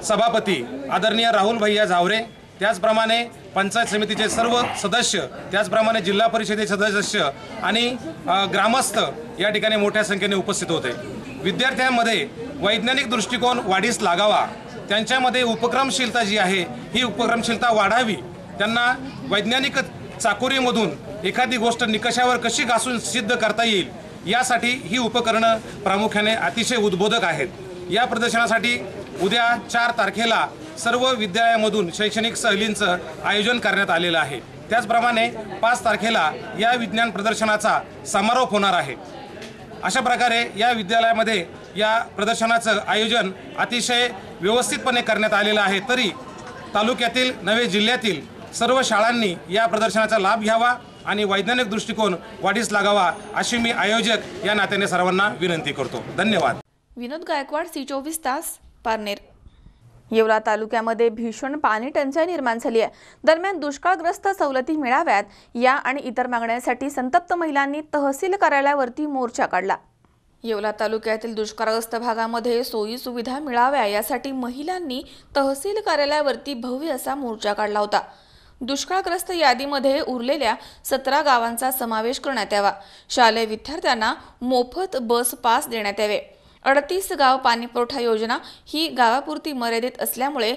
सभापती आदरणीय राहुल भैया झावरे त्याचप्रमाणे पंचायत समितीचे सर्व सदस्य त्याचप्रमाणे जिल्हा परिषदेचे सदस्य आणि ग्रामस्थ या ठिकाणी मोठ्या संख्येने उपस्थित होते. विद्यार्थ्यांमध्ये वैज्ञानिक दृष्टिकोन वाढीस लागावा, त्यांच्यामध्ये उपक्रमशीलता जी आहे ही उपक्रमशीलता वाढावी, त्यांना वैज्ञानिक चाकोरीमधून एखादी गोष्ट निकषावर कशी घासून सिद्ध करता येईल यासाठी ही उपकरणं प्रामुख्याने अतिशय उद्बोधक आहेत. या प्रदर्शनासाठी उद्या 4 तारखेला सर्व विद्यालयामधून शैक्षणिक सहलींचं आयोजन करण्यात आलेलं आहे. त्याचप्रमाणे 5 तारखेला या विज्ञान प्रदर्शनाचा समारोप होणार आहे. अशा प्रकारे या विद्यालयामध्ये या प्रदर्शनाचं आयोजन अतिशय व्यवस्थितपणे करण्यात आलेलं आहे. तरी तालुक्यातील नवे जिल्ह्यातील सर्व शाळांनी या प्रदर्शनाचा लाभ घ्यावा आणि वैज्ञानिक दृष्टिकोन वाढीस लागावा अशी मी आयोजक या नात्याने सर्वांना विनंती करतो. धन्यवाद. विनोद गायकवाड, C24 तास, पारनेर. येवला तालुक्यामध्ये भीषण पाणी टंचाई निर्माण झाली आहे. दरम्यान दुष्काळग्रस्त सवलती मिळाव्यात या आणि इतर मागण्यांसाठी संतप्त महिलांनी तहसील कार्यालयावरती मोर्चा काढला. येवला तालुक्यातील दुष्काळग्रस्त भागामध्ये सोयी सुविधा मिळाव्या यासाठी महिलांनी तहसील कार्यालयावरती भव्य असा मोर्चा काढला होता. दुष्काळग्रस्त यादीमध्ये उरलेल्या 17 गावांचा समावेश करण्यात यावा. शालेय विद्यार्थ्यांना मोफत बस पास देण्यात यावे. 38 गाव पाणीपुरवठा योजना ही गावापुरती मर्यादित असल्यामुळे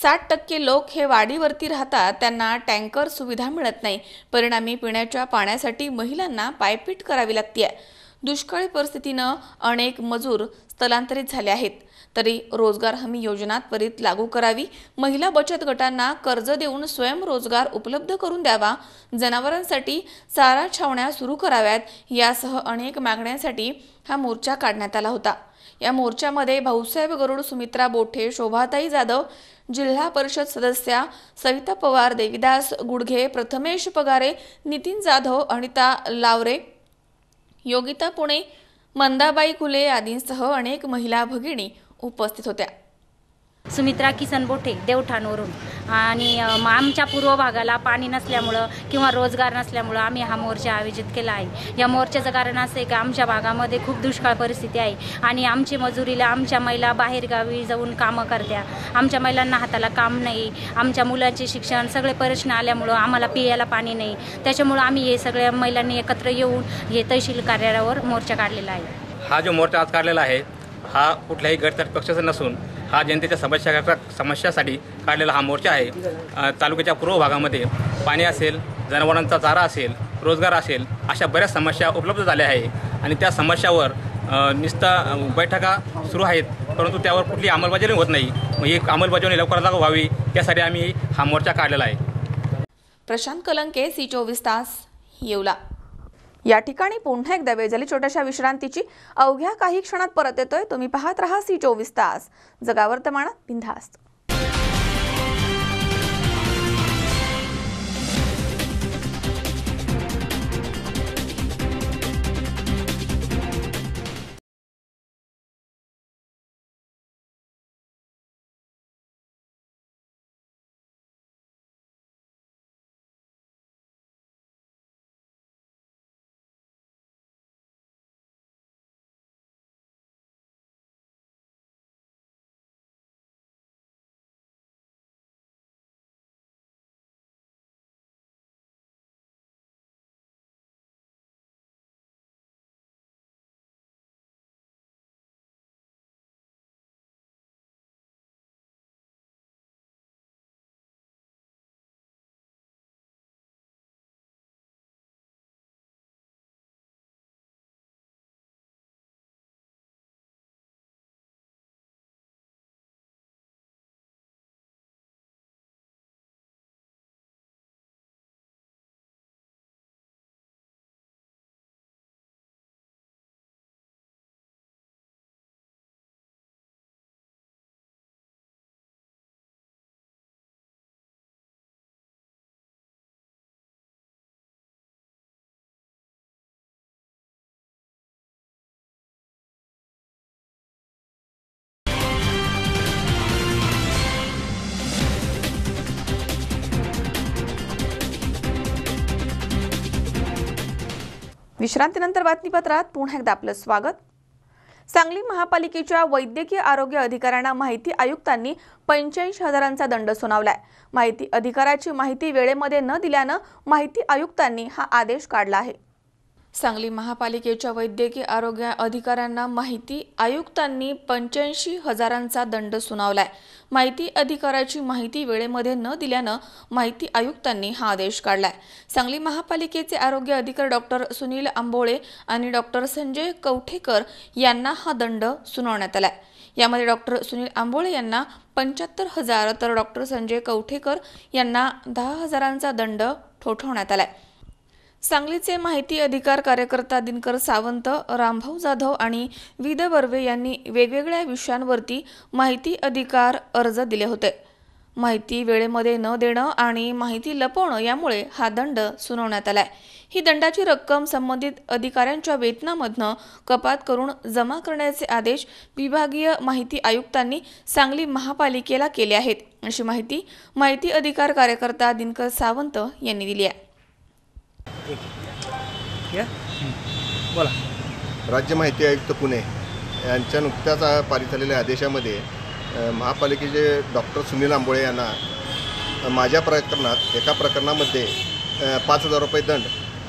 60% लोक हे वाडीवरती राहतात, त्यांना टँकर सुविधा मिळत नाही. परिणामी पिण्याच्या पाण्यासाठी महिलांना पायपीट करावी लागते. दुष्काळी परिस्थितीनं अनेक मजूर स्थलांतरित झाले आहेत. तरी रोजगार हमी योजना त्वरित लागू करावी. महिला बचत गटांना कर्ज देऊन स्वयंरोजगार उपलब्ध करून द्यावा. जनावरांसाठी चारा छावण्या सुरू कराव्यात यासह अनेक मागण्यांसाठी हा मोर्चा काढण्यात आला होता. या मोर्चामध्ये भाऊसाहेब गरुड, सुमित्रा बोठे, शोभाताई जाधव, जिल्हा परिषद सदस्या सविता पवार, देवीदास गुडघे, प्रथमेश पगारे, नितीन जाधव, अनिता लावरे, योगिता पुणे, मंदाबाई कुले आदींसह अनेक महिला भगिनी उपस्थित होत्या. सुमित्रा किसन बोठे देवठाणवरून. आणि आमच्या पूर्व भागाला पाणी नसल्यामुळं किंवा रोजगार नसल्यामुळं आम्ही हा मोर्चा आयोजित केला आहे. या मोर्चाचं कारण असं आहे की आमच्या भागामध्ये खूप दुष्काळ परिस्थिती आहे आणि आमची मजुरीला आमच्या महिला बाहेरगावी जाऊन कामं करत्या. आमच्या महिलांना हाताला काम नाही. आमच्या मुलांचे शिक्षण सगळे प्रश्न आल्यामुळं आम्हाला पियाला पाणी नाही. त्याच्यामुळं आम्ही हे सगळ्या महिलांनी एकत्र येऊन हे तहसील कार्यालयावर मोर्चा काढलेला आहे. हा जो मोर्चा आज काढलेला आहे हा कुठल्याही गटतट पक्षाचा नसून हा जनतेच्या समस्यासाठी काढलेला हा मोर्चा आहे। तालुक्याच्या पूर्व भागामध्ये पाणी असेल, जनावरांचा चारा असेल, रोजगार असेल, अशा बऱ्याच समस्या उपलब्ध झाल्या आहे आणि त्या समस्यावर नुसता बैठका सुरू आहेत, परंतु त्यावर कुठली अंमलबजावणी होत नाही। मग ही अंमलबजावणी लवकरात लवकर व्हावी यासाठी आम्ही हा मोर्चा काढलेला आहे। प्रशांत कलंके, C24 तास, येवला। या ठिकाणी पुन्हा एकदा वेळ झाली छोट्याशा विश्रांतीची। अवघ्या काही क्षणात परत येतोय। तुम्ही पाहत रहा C24 तास, जगा वर्तमानात बिनधास्त। विश्रांतीनंतर बातमीपत्रात पुन्हा एकदा आपलं स्वागत। सांगली महापालिकेच्या वैद्यकीय आरोग्य अधिकाऱ्यांना माहिती आयुक्तांनी 85,000चा दंड सुनावलाय। माहिती अधिकाराची माहिती वेळेमध्ये न दिल्यानं माहिती आयुक्तांनी हा आदेश काढला आहे। सांगली महापालिकेच्या वैद्यकीय आरोग्य अधिकाऱ्यांना माहिती आयुक्तांनी 85,000चा दंड सुनावलाय। माहिती अधिकाराची माहिती वेळेमध्ये न दिल्यानं माहिती आयुक्तांनी हा आदेश काढलाय। सांगली महापालिकेचे आरोग्य अधिकारी डॉक्टर सुनील आंबोळे आणि डॉक्टर संजय कवठेकर यांना हा दंड सुनावण्यात आलाय। यामध्ये डॉक्टर सुनील आंबोळे यांना 75,000 तर डॉक्टर संजय कवठेकर यांना 10,000चा दंड ठोठावण्यात आलाय। सांगलीचे माहिती अधिकार कार्यकर्ता दिनकर सावंत, रामभाऊ जाधव आणि विद बर्वे यांनी वेगवेगळ्या विषयांवरती माहिती अधिकार अर्ज दिले होते। माहिती वेळेमध्ये न देणं आणि माहिती लपवणं यामुळे हा दंड सुनावण्यात आलाय। ही दंडाची रक्कम संबंधित अधिकाऱ्यांच्या वेतनामधनं कपात करून जमा करण्याचे आदेश विभागीय माहिती आयुक्तांनी सांगली महापालिकेला केले आहेत, अशी माहिती माहिती अधिकार कार्यकर्ता दिनकर सावंत यांनी दिली आहे। बोला। राज्य माहिती आयुक्त पुणे यांच्या नुकत्याच पारित झालेल्या आदेशामध्ये महापालिकेचे डॉक्टर सुनील आंबोळे यांना माझ्या प्रकरणात एका प्रकरणामध्ये 5,000 रुपये दंड,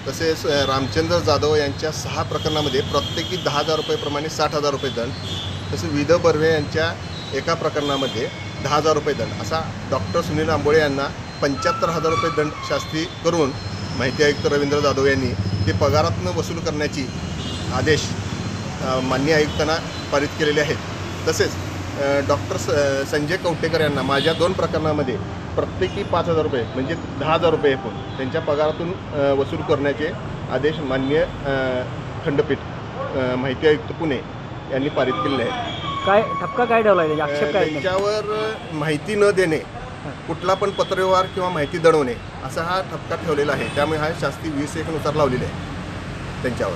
तसेच रामचंद्र जाधव यांच्या 6 प्रकरणामध्ये प्रत्येकी 10,000 रुपयेप्रमाणे 60,000 रुपये दंड, तसेच विद बर्वे यांच्या एका प्रकरणामध्ये 10,000 रुपये दंड, असा डॉक्टर सुनील आंबोळे यांना 75,000 रुपये दंड शास्ती करून माहिती आयुक्त रवींद्र जाधव यांनी ते पगारातून वसूल करण्याची आदेश माननीय आयुक्तांना पारित केलेले आहेत। तसेच डॉक्टर संजय कवठेकर यांना माझ्या 2 प्रकरणामध्ये प्रत्येकी 5,000 रुपये म्हणजे 10,000 रुपये एकूण त्यांच्या पगारातून वसूल करण्याचे आदेश माननीय खंडपीठ माहिती आयुक्त पुणे यांनी पारित केलेले आहेत। काय ठपका काय ठेवला आहे, आक्षेप काय? त्याच्यावर माहिती न देणे, कुठला पण पत्रव्यवहार किंवा माहिती दडवणे असा हा ठपका ठेवलेला आहे। त्यामुळे हा शास्ती 20(1) नुसार लावलेले आहे त्यांच्यावर।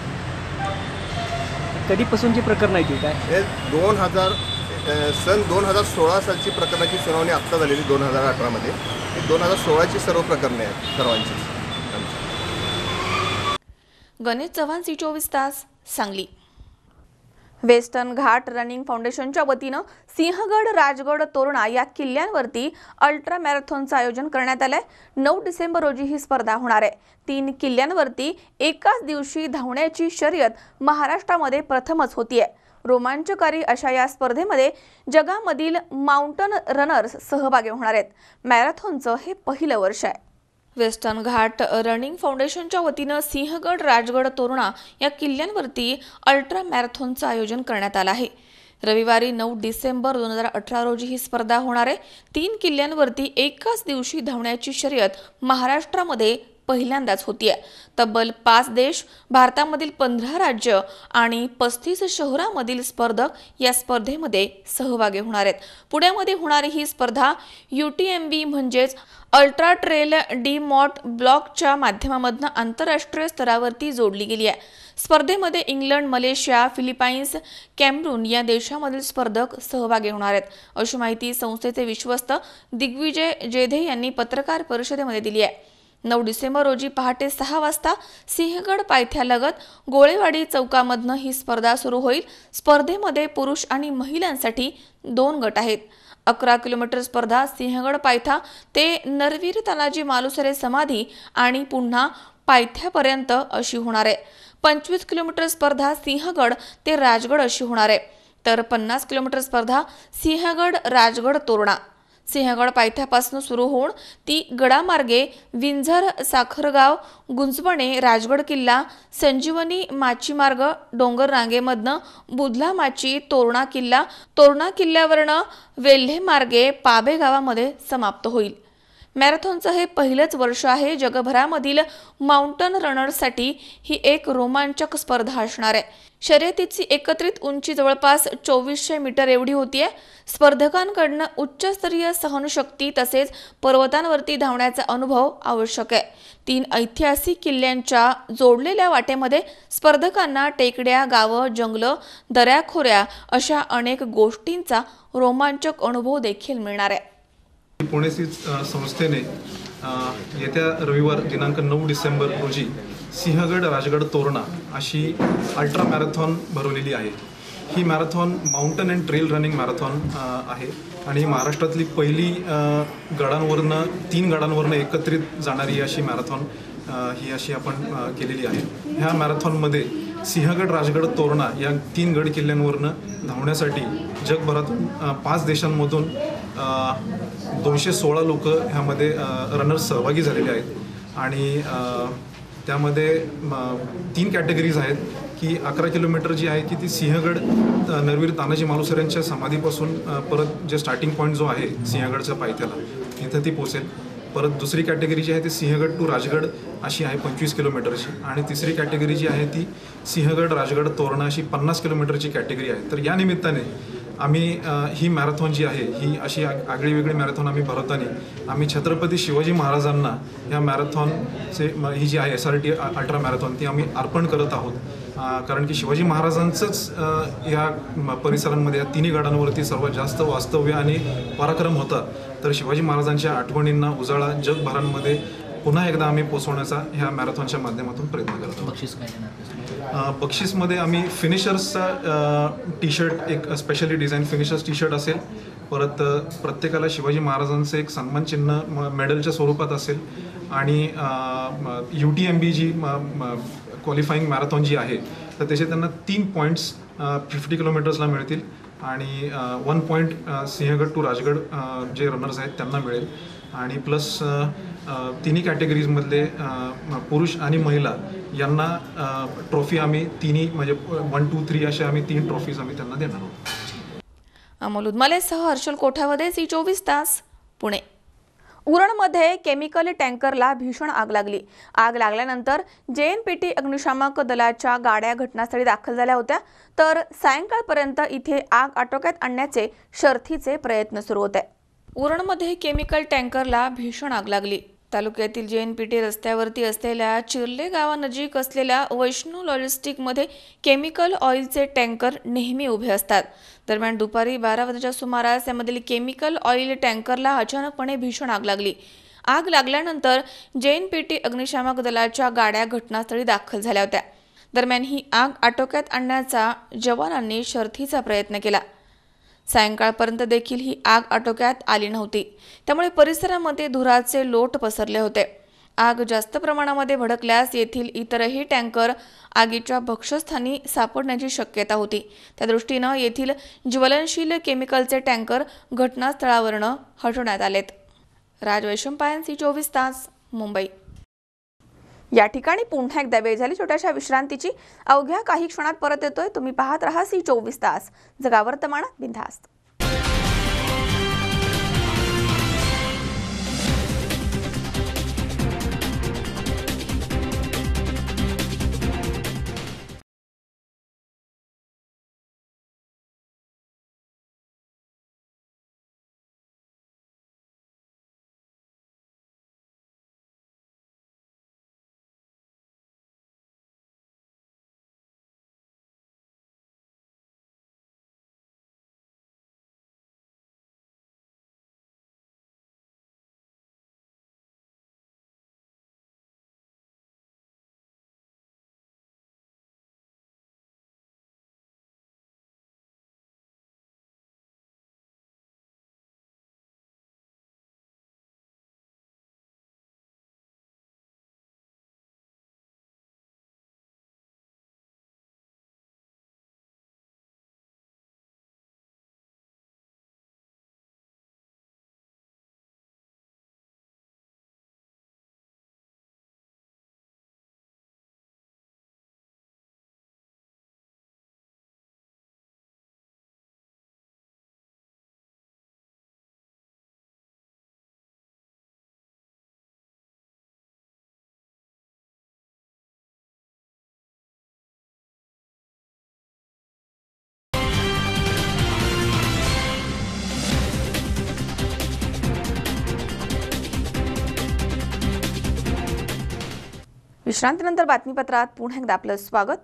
कधीपासूनची प्रकरण आहे ती काय? हे 2016 सालची प्रकरणाची सुनावणी आत्ता झालेली 2018 हे 2016ची सर्व प्रकरणे आहेत सर्वांची। गणेश चव्हाण, C24 तास, सांगली। वेस्टर्न घाट रनिंग फाउंडेशनच्या वतीनं सिंहगड, राजगड, तोरणा या किल्ल्यांवरती अल्ट्रा मॅरेथॉनचं आयोजन करण्यात आलंय। 9 डिसेंबर रोजी ही स्पर्धा होणार आहे। 3 किल्ल्यांवरती एकाच दिवशी धावण्याची शर्यत महाराष्ट्रामध्ये प्रथमच होतीये। रोमांचकारी अशा या स्पर्धेमध्ये जगामधील माउंटन रनर्स सहभागी होणार आहेत. मॅरेथॉनचं हे पहिलं वर्ष आहे. वेस्टर्न घाट रनिंग फाउंडेशनच्या वतीनं सिंहगड, राजगड, तोरणा या किल्ल्यांवरती अल्ट्रा मॅरेथॉनचं आयोजन करण्यात आलं आहे. रविवारी 9 डिसेंबर 2018 रोजी ही स्पर्धा होणार आहे. 3 किल्ल्यांवरती एकाच दिवशी धावण्याची शर्यत महाराष्ट्रामध्ये पहिल्यांदाच होतीये. तब्बल 5 देश, भारतामधील 15 राज्य आणि 35 शहरांमधील स्पर्धक या स्पर्धेमध्ये सहभागी होणार आहेत. पुण्यामध्ये होणारी ही स्पर्धा UTMB म्हणजेच अल्ट्रा ट्रेल डी मॉट ब्लॉकच्या माध्यमामधून आंतरराष्ट्रीय स्तरावरती जोडली गेली आहे. स्पर्धेमध्ये इंग्लंड, मलेशिया, फिलिपाईन्स, कॅमेरून या देशामधील स्पर्धक सहभागी होणार आहेत, अशी माहिती संस्थेचे विश्वस्त दिग्विजय जेधे यांनी पत्रकार परिषदेमध्ये दिली आहे. 9 डिसेंबर रोजी पहाटे 6 वाजता सिंहगड पायथ्यालगत गोळेवाडी चौकामधनं ही स्पर्धा सुरू होईल. स्पर्धेमध्ये पुरुष आणि महिलांसाठी 2 गट आहेत. 11 किलोमीटर स्पर्धा सिंहगड पायथा ते नरवीर तानाजी मालुसरे समाधी आणि पुन्हा पायथ्यापर्यंत अशी होणार आहे. 25 किलोमीटर स्पर्धा सिंहगड ते राजगड अशी होणार आहे. तर 50 किलोमीटर स्पर्धा सिंहगड, राजगड, तोरणा. सिंहगड पायथ्यापासून सुरू होऊन ती गडामार्गे विंझर, साखरगाव, गुंजबणे, राजगड किल्ला, संजीवनी माचीमार्ग, डोंगर रांगेमधनं बुधला माची, तोरणा किल्ला, तोरणा किल्ल्यावरनं वेल्हे मार्गे पाबे गावामध्ये समाप्त होईल. मॅरेथॉनचं हे पहिलंच वर्ष आहे. जगभरामधील माउंटन रनर्ससाठी ही एक रोमांचक स्पर्धा असणार आहे. शर्यतीची एकत्रित उंची जवळपास 2400 मीटर एवढी होतीये. स्पर्धकांकडनं उच्चस्तरीय सहनशक्ती तसेच पर्वतांवरती धावण्याचा अनुभव आवश्यक आहे. 3 ऐतिहासिक किल्ल्यांच्या जोडलेल्या वाटेमध्ये स्पर्धकांना टेकड्या, गावं, जंगलं, दऱ्याखोऱ्या अशा अनेक गोष्टींचा रोमांचक अनुभव देखील मिळणार आहे. पुणे संस्थेने येत्या रविवार दिनांक 9 डिसेंबर रोजी सिंहगड, राजगड, तोरणा अशी अल्ट्रा मॅरेथॉन भरवलेली आहे. ही marathon mountain and trail running marathon आहे आणि महाराष्ट्रातली पहिली गडांवरनं 3 गडांवरनं एकत्रित जाणारी अशी मॅरेथॉन ही अशी आपण केलेली आहे. ह्या मॅरेथॉनमध्ये सिंहगड, राजगड, तोरणा या 3 गड किल्ल्यांवरनं धावण्यासाठी जगभरातून 5 देशांमधून 216 लोक ह्यामध्ये रनर्स सहभागी झालेले आहेत आणि त्यामध्ये 3 कॅटेगरीज आहेत की 11 किलोमीटर जी आहे की ती सिंहगड नरवीर तानाजी मालुसरे यांच्या समाधीपासून परत जे स्टार्टिंग पॉईंट जो आहे सिंहगडच्या पायथ्याला तिथं ती पोचेल. परत दुसरी कॅटेगरी जी आहे ती सिंहगड टू राजगड अशी आहे 25 किलोमीटरची आणि तिसरी कॅटेगरी जी आहे ती सिंहगड, राजगड, तोरणा अशी 50 किलोमीटरची कॅटेगरी आहे. तर या निमित्ताने आम्ही ही मॅरेथॉन जी आहे ही अशी आगळी वेगळी मॅरेथॉन आम्ही भरवताना आम्ही छत्रपती शिवाजी महाराजांना ह्या मॅरेथॉनचे ही जी आहे SRT अल्ट्रा मॅरेथॉन ती आम्ही अर्पण करत आहोत. कारण की शिवाजी महाराजांचंच या परिसरांमध्ये या 3 गडांवरती सर्वात जास्त वास्तव्य आणि पराक्रम होता. तर शिवाजी महाराजांच्या आठवणींना उजाळा जगभरांमध्ये पुन्हा एकदा आम्ही पोचवण्याचा ह्या मॅरेथॉनच्या माध्यमातून प्रयत्न करत आहोत. बक्षीसमध्ये आम्ही फिनिशर्सचा टी-शर्ट, एक स्पेशली डिझाईन फिनिशर्स टी-शर्ट असेल. परत प्रत्येकाला शिवाजी महाराजांचं एक सन्मानचिन्ह मेडलच्या स्वरूपात असेल आणि UTMB जी क्वालिफाईंग मॅरेथॉन जी आहे तर त्याचे त्यांना 3 पॉईंट्स 50 किलोमीटर्सला मिळतील आणि 1 पॉईंट सिंहगड टू राजगड जे रनर्स आहेत त्यांना मिळेल आणि प्लस 3 कॅटेगरीजमधले पुरुष आणि महिला यांना ट्रॉफी आम्ही तिन्ही म्हणजे 1, 2, 3 अशा आम्ही 3 ट्रॉफीज आम्ही त्यांना देणार आहोत. अमोल उदमालेसह हर्षल कोठावदे, C24 तास, पुणे. उरणमध्ये केमिकल टँकरला भीषण आग लागली. आग लागल्यानंतर JNPT अग्निशामक दलाच्या गाड्या घटनास्थळी दाखल झाल्या होत्या. तर सायंकाळपर्यंत इथे आग आटोक्यात आणण्याचे शर्थीचे प्रयत्न सुरू होते. उरणमध्ये केमिकल टँकरला भीषण आग लागली. तालुक्यातील JNPT रस्त्यावरती असलेल्या चिर्ले गावानजीक असलेल्या वैष्णव लॉजिस्टिकमध्ये केमिकल ऑइलचे टँकर नेहमी उभे असतात. दरम्यान दुपारी 12 वाजताच्या सुमारास यामधील केमिकल ऑइल टँकरला अचानकपणे भीषण आग लागली. आग लागल्यानंतर JNPT अग्निशामक दलाच्या गाड्या घटनास्थळी दाखल झाल्या होत्या. दरम्यान ही आग आटोक्यात आणण्याचा जवानांनी शर्थीचा प्रयत्न केला. सायंकाळपर्यंत देखील ही आग आटोक्यात आली नव्हती. त्यामुळे परिसरामध्ये धुराचे लोट पसरले होते. आग जास्त प्रमाणामध्ये भडकल्यास येथील इतरही टँकर आगीच्या भक्षस्थानी सापडण्याची शक्यता होती. त्या दृष्टीनं येथील ज्वलनशील केमिकलचे टँकर घटनास्थळावरून हटवण्यात आलेत. राज वैशंपायन, C24 तास, मुंबई. या ठिकाणी पुन्हा एकदा वेळ झाली छोट्याशा विश्रांतीची. अवघ्या काही क्षणात परत येतोय. तुम्ही पाहत रहा C24 तास, जगा वर्तमानात बिनधास्त. विश्रांतीनंतर बातमीपत्रात पुन्हा एकदा आपलं स्वागत.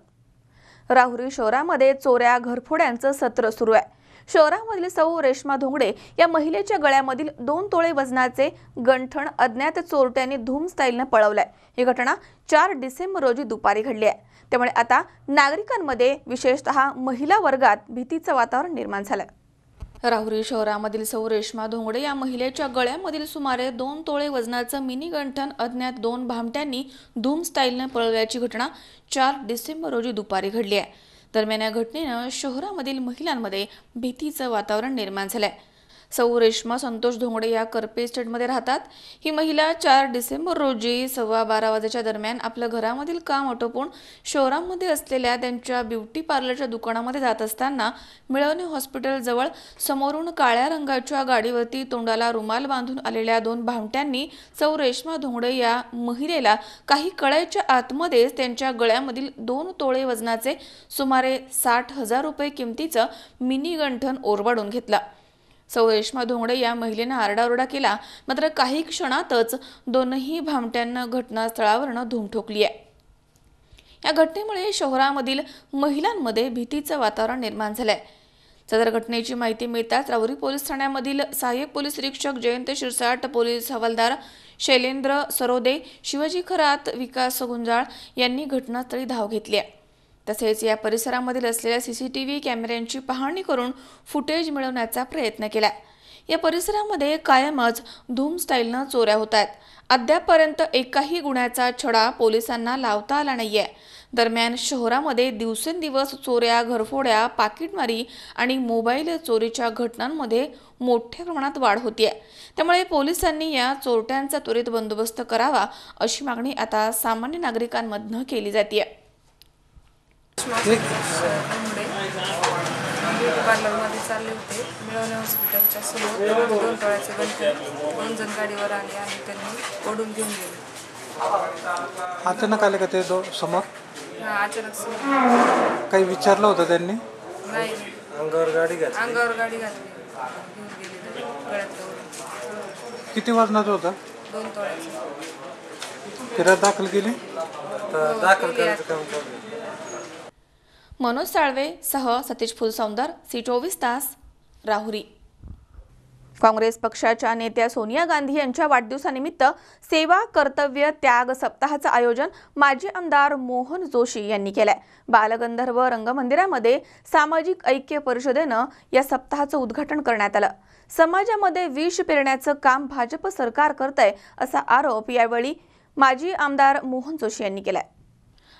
राहुरी शहरामध्ये चोऱ्या घरफोड्यांचं सत्र सुरू आहे. शहरामधील सौ रेश्मा धोंगडे या महिलेच्या गळ्यामधील 2 तोळे वजनाचे गंठण अज्ञात चोरट्यांनी धूम स्टाईलने पळवलंय. ही घटना 4 डिसेंबर रोजी दुपारी घडली आहे. त्यामुळे आता नागरिकांमध्ये विशेषतः महिला वर्गात भीतीचं वातावरण निर्माण झालंय. राहुरी शहरामधील सौ रेश्मा धोंगडे या महिलेच्या गळ्यामधील सुमारे 2 तोळे वजनाचं मिनी गंठण अज्ञात 2 भामट्यांनी धूम स्टाईलने पळवल्याची घटना 4 डिसेंबर रोजी दुपारी घडली आहे. दरम्यान या घटनेनं शहरामधील महिलांमध्ये भीतीचं वातावरण निर्माण झालंय. सौ रेश्मा संतोष धोंगडे या करपे इस्टेटमध्ये राहतात. ही महिला 4 डिसेंबर रोजी 12:15 वाजेच्या दरम्यान आपल्या घरामधील काम आटोपून शहरामध्ये असलेल्या त्यांच्या ब्युटी पार्लरच्या दुकानामध्ये जात असताना मिळवणे हॉस्पिटल जवळ समोरून काळ्या रंगाच्या गाडीवरती तोंडाला रुमाल बांधून आलेल्या 2 भामट्यांनी सौ रेश्मा धोंगडे या महिलेला काही कळ्याच्या आतमध्येच त्यांच्या गळ्यामधील 2 तोळे वजनाचे सुमारे 60,000 रुपये किमतीचं मिनी गंठण ओरबाडून घेतला. सौ रेश्मा धोंगडे या महिलेनं आरडाओरडा केला. मात्र काही क्षणातच दोनही भामट्यांना घटनास्थळावरून धूम ठोकली आहे. या घटनेमुळे शहरामधील महिलांमध्ये भीतीचं वातावरण निर्माण झालंय. सदर घटनेची माहिती मिळताच राहुरी पोलीस ठाण्यामधील सहाय्यक पोलीस निरीक्षक जयंत शिरसाट, पोलीस हवालदार शैलेंद्र सरोदे, शिवाजी खरात, विकास गुंजाळ यांनी घटनास्थळी धाव घेतली आहे. तसेच या परिसरामधील असलेल्या CCTV कॅमेऱ्यांची पाहणी करून फुटेज मिळवण्याचा प्रयत्न केला. या परिसरामध्ये कायमच धूम स्टाईलनं चोऱ्या होत आहेत. अद्यापपर्यंत एकाही गुन्ह्याचा छडा पोलिसांना लावता आला नाहीये. दरम्यान शहरामध्ये दिवसेंदिवस चोऱ्या, घरफोड्या, पाकिटमारी आणि मोबाईल चोरीच्या घटनांमध्ये मोठ्या प्रमाणात वाढ होतीये. त्यामुळे पोलिसांनी या चोरट्यांचा त्वरित बंदोबस्त करावा अशी मागणी आता सामान्य नागरिकांमधून केली जाते. पार्लरमध्ये चालले होते. मिळवणे हॉस्पिटलच्या समोर 2 तोळ्याचे गंठण 2 जण गाडीवर आले आणि त्यांनी ओढून घेऊन गेले. अचानक आले का ते समोर? अचानक समोर. काही विचारलं होतं त्यांनी? नाही. अंगावर गाडी घातली घेऊन गेले गळ्यातलं. किती वजनाचं होतं? 2 तोळ्याचे. फिर्याद दाखल केली? दाखल करायचं काम चालू. मनोज साळवे सह सतीश फुलसौंदर, C24 तास, राहुरी. काँग्रेस पक्षाच्या नेत्या सोनिया गांधी यांच्या वाढदिवसानिमित्त सेवा कर्तव्य त्याग सप्ताहाचं आयोजन माजी आमदार मोहन जोशी यांनी केलंय. बालगंधर्व रंगमंदिरामध्ये सामाजिक ऐक्य परिषदेनं या सप्ताहाचं उद्घाटन करण्यात आलं. समाजामध्ये विष पेरण्याचं काम भाजप सरकार करतंय असा आरोप यावेळी माजी आमदार मोहन जोशी यांनी केलाय.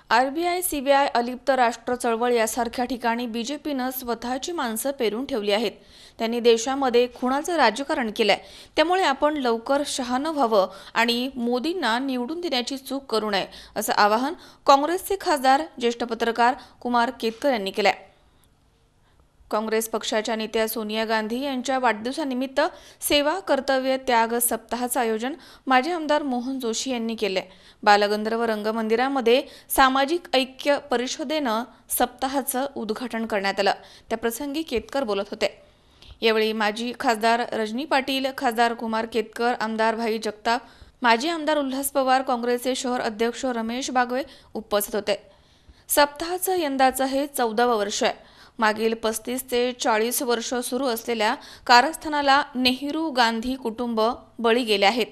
आरबीआय, सीबीआय, अलिप्त राष्ट्र चळवळ यासारख्या ठिकाणी बीजेपीनं स्वतःची माणसं पेरून ठेवली आहेत. त्यांनी देशामध्ये खुणाचं राजकारण केलंय. त्यामुळे आपण लवकर शहाणं व्हावं आणि मोदींना निवडून देण्याची चूक करू नये, असं आवाहन काँग्रेसचे खासदार ज्येष्ठ पत्रकार कुमार केतकर यांनी केलंय. काँग्रेस पक्षाच्या नेत्या सोनिया गांधी यांच्या वाढदिवसानिमित्त सेवा कर्तव्य त्याग सप्ताहाचं आयोजन माजी आमदार मोहन जोशी यांनी केले. बालगंधर्व रंगमंदिरामध्ये सामाजिक ऐक्य परिषदेनं सप्ताहाचं उद्घाटन करण्यात आलं. त्याप्रसंगी केतकर बोलत होते. यावेळी माजी खासदार रजनी पाटील, खासदार कुमार केतकर, आमदार भाई जगताप, माजी आमदार उल्हास पवार, काँग्रेसचे शहर अध्यक्ष रमेश बागवे उपस्थित होते. सप्ताहाचं यंदाचं हे 14वं वर्ष आहे. मागील 35 ते 40 वर्ष सुरू असलेल्या कारस्थानाला नेहरू गांधी कुटुंब बळी गेले आहेत.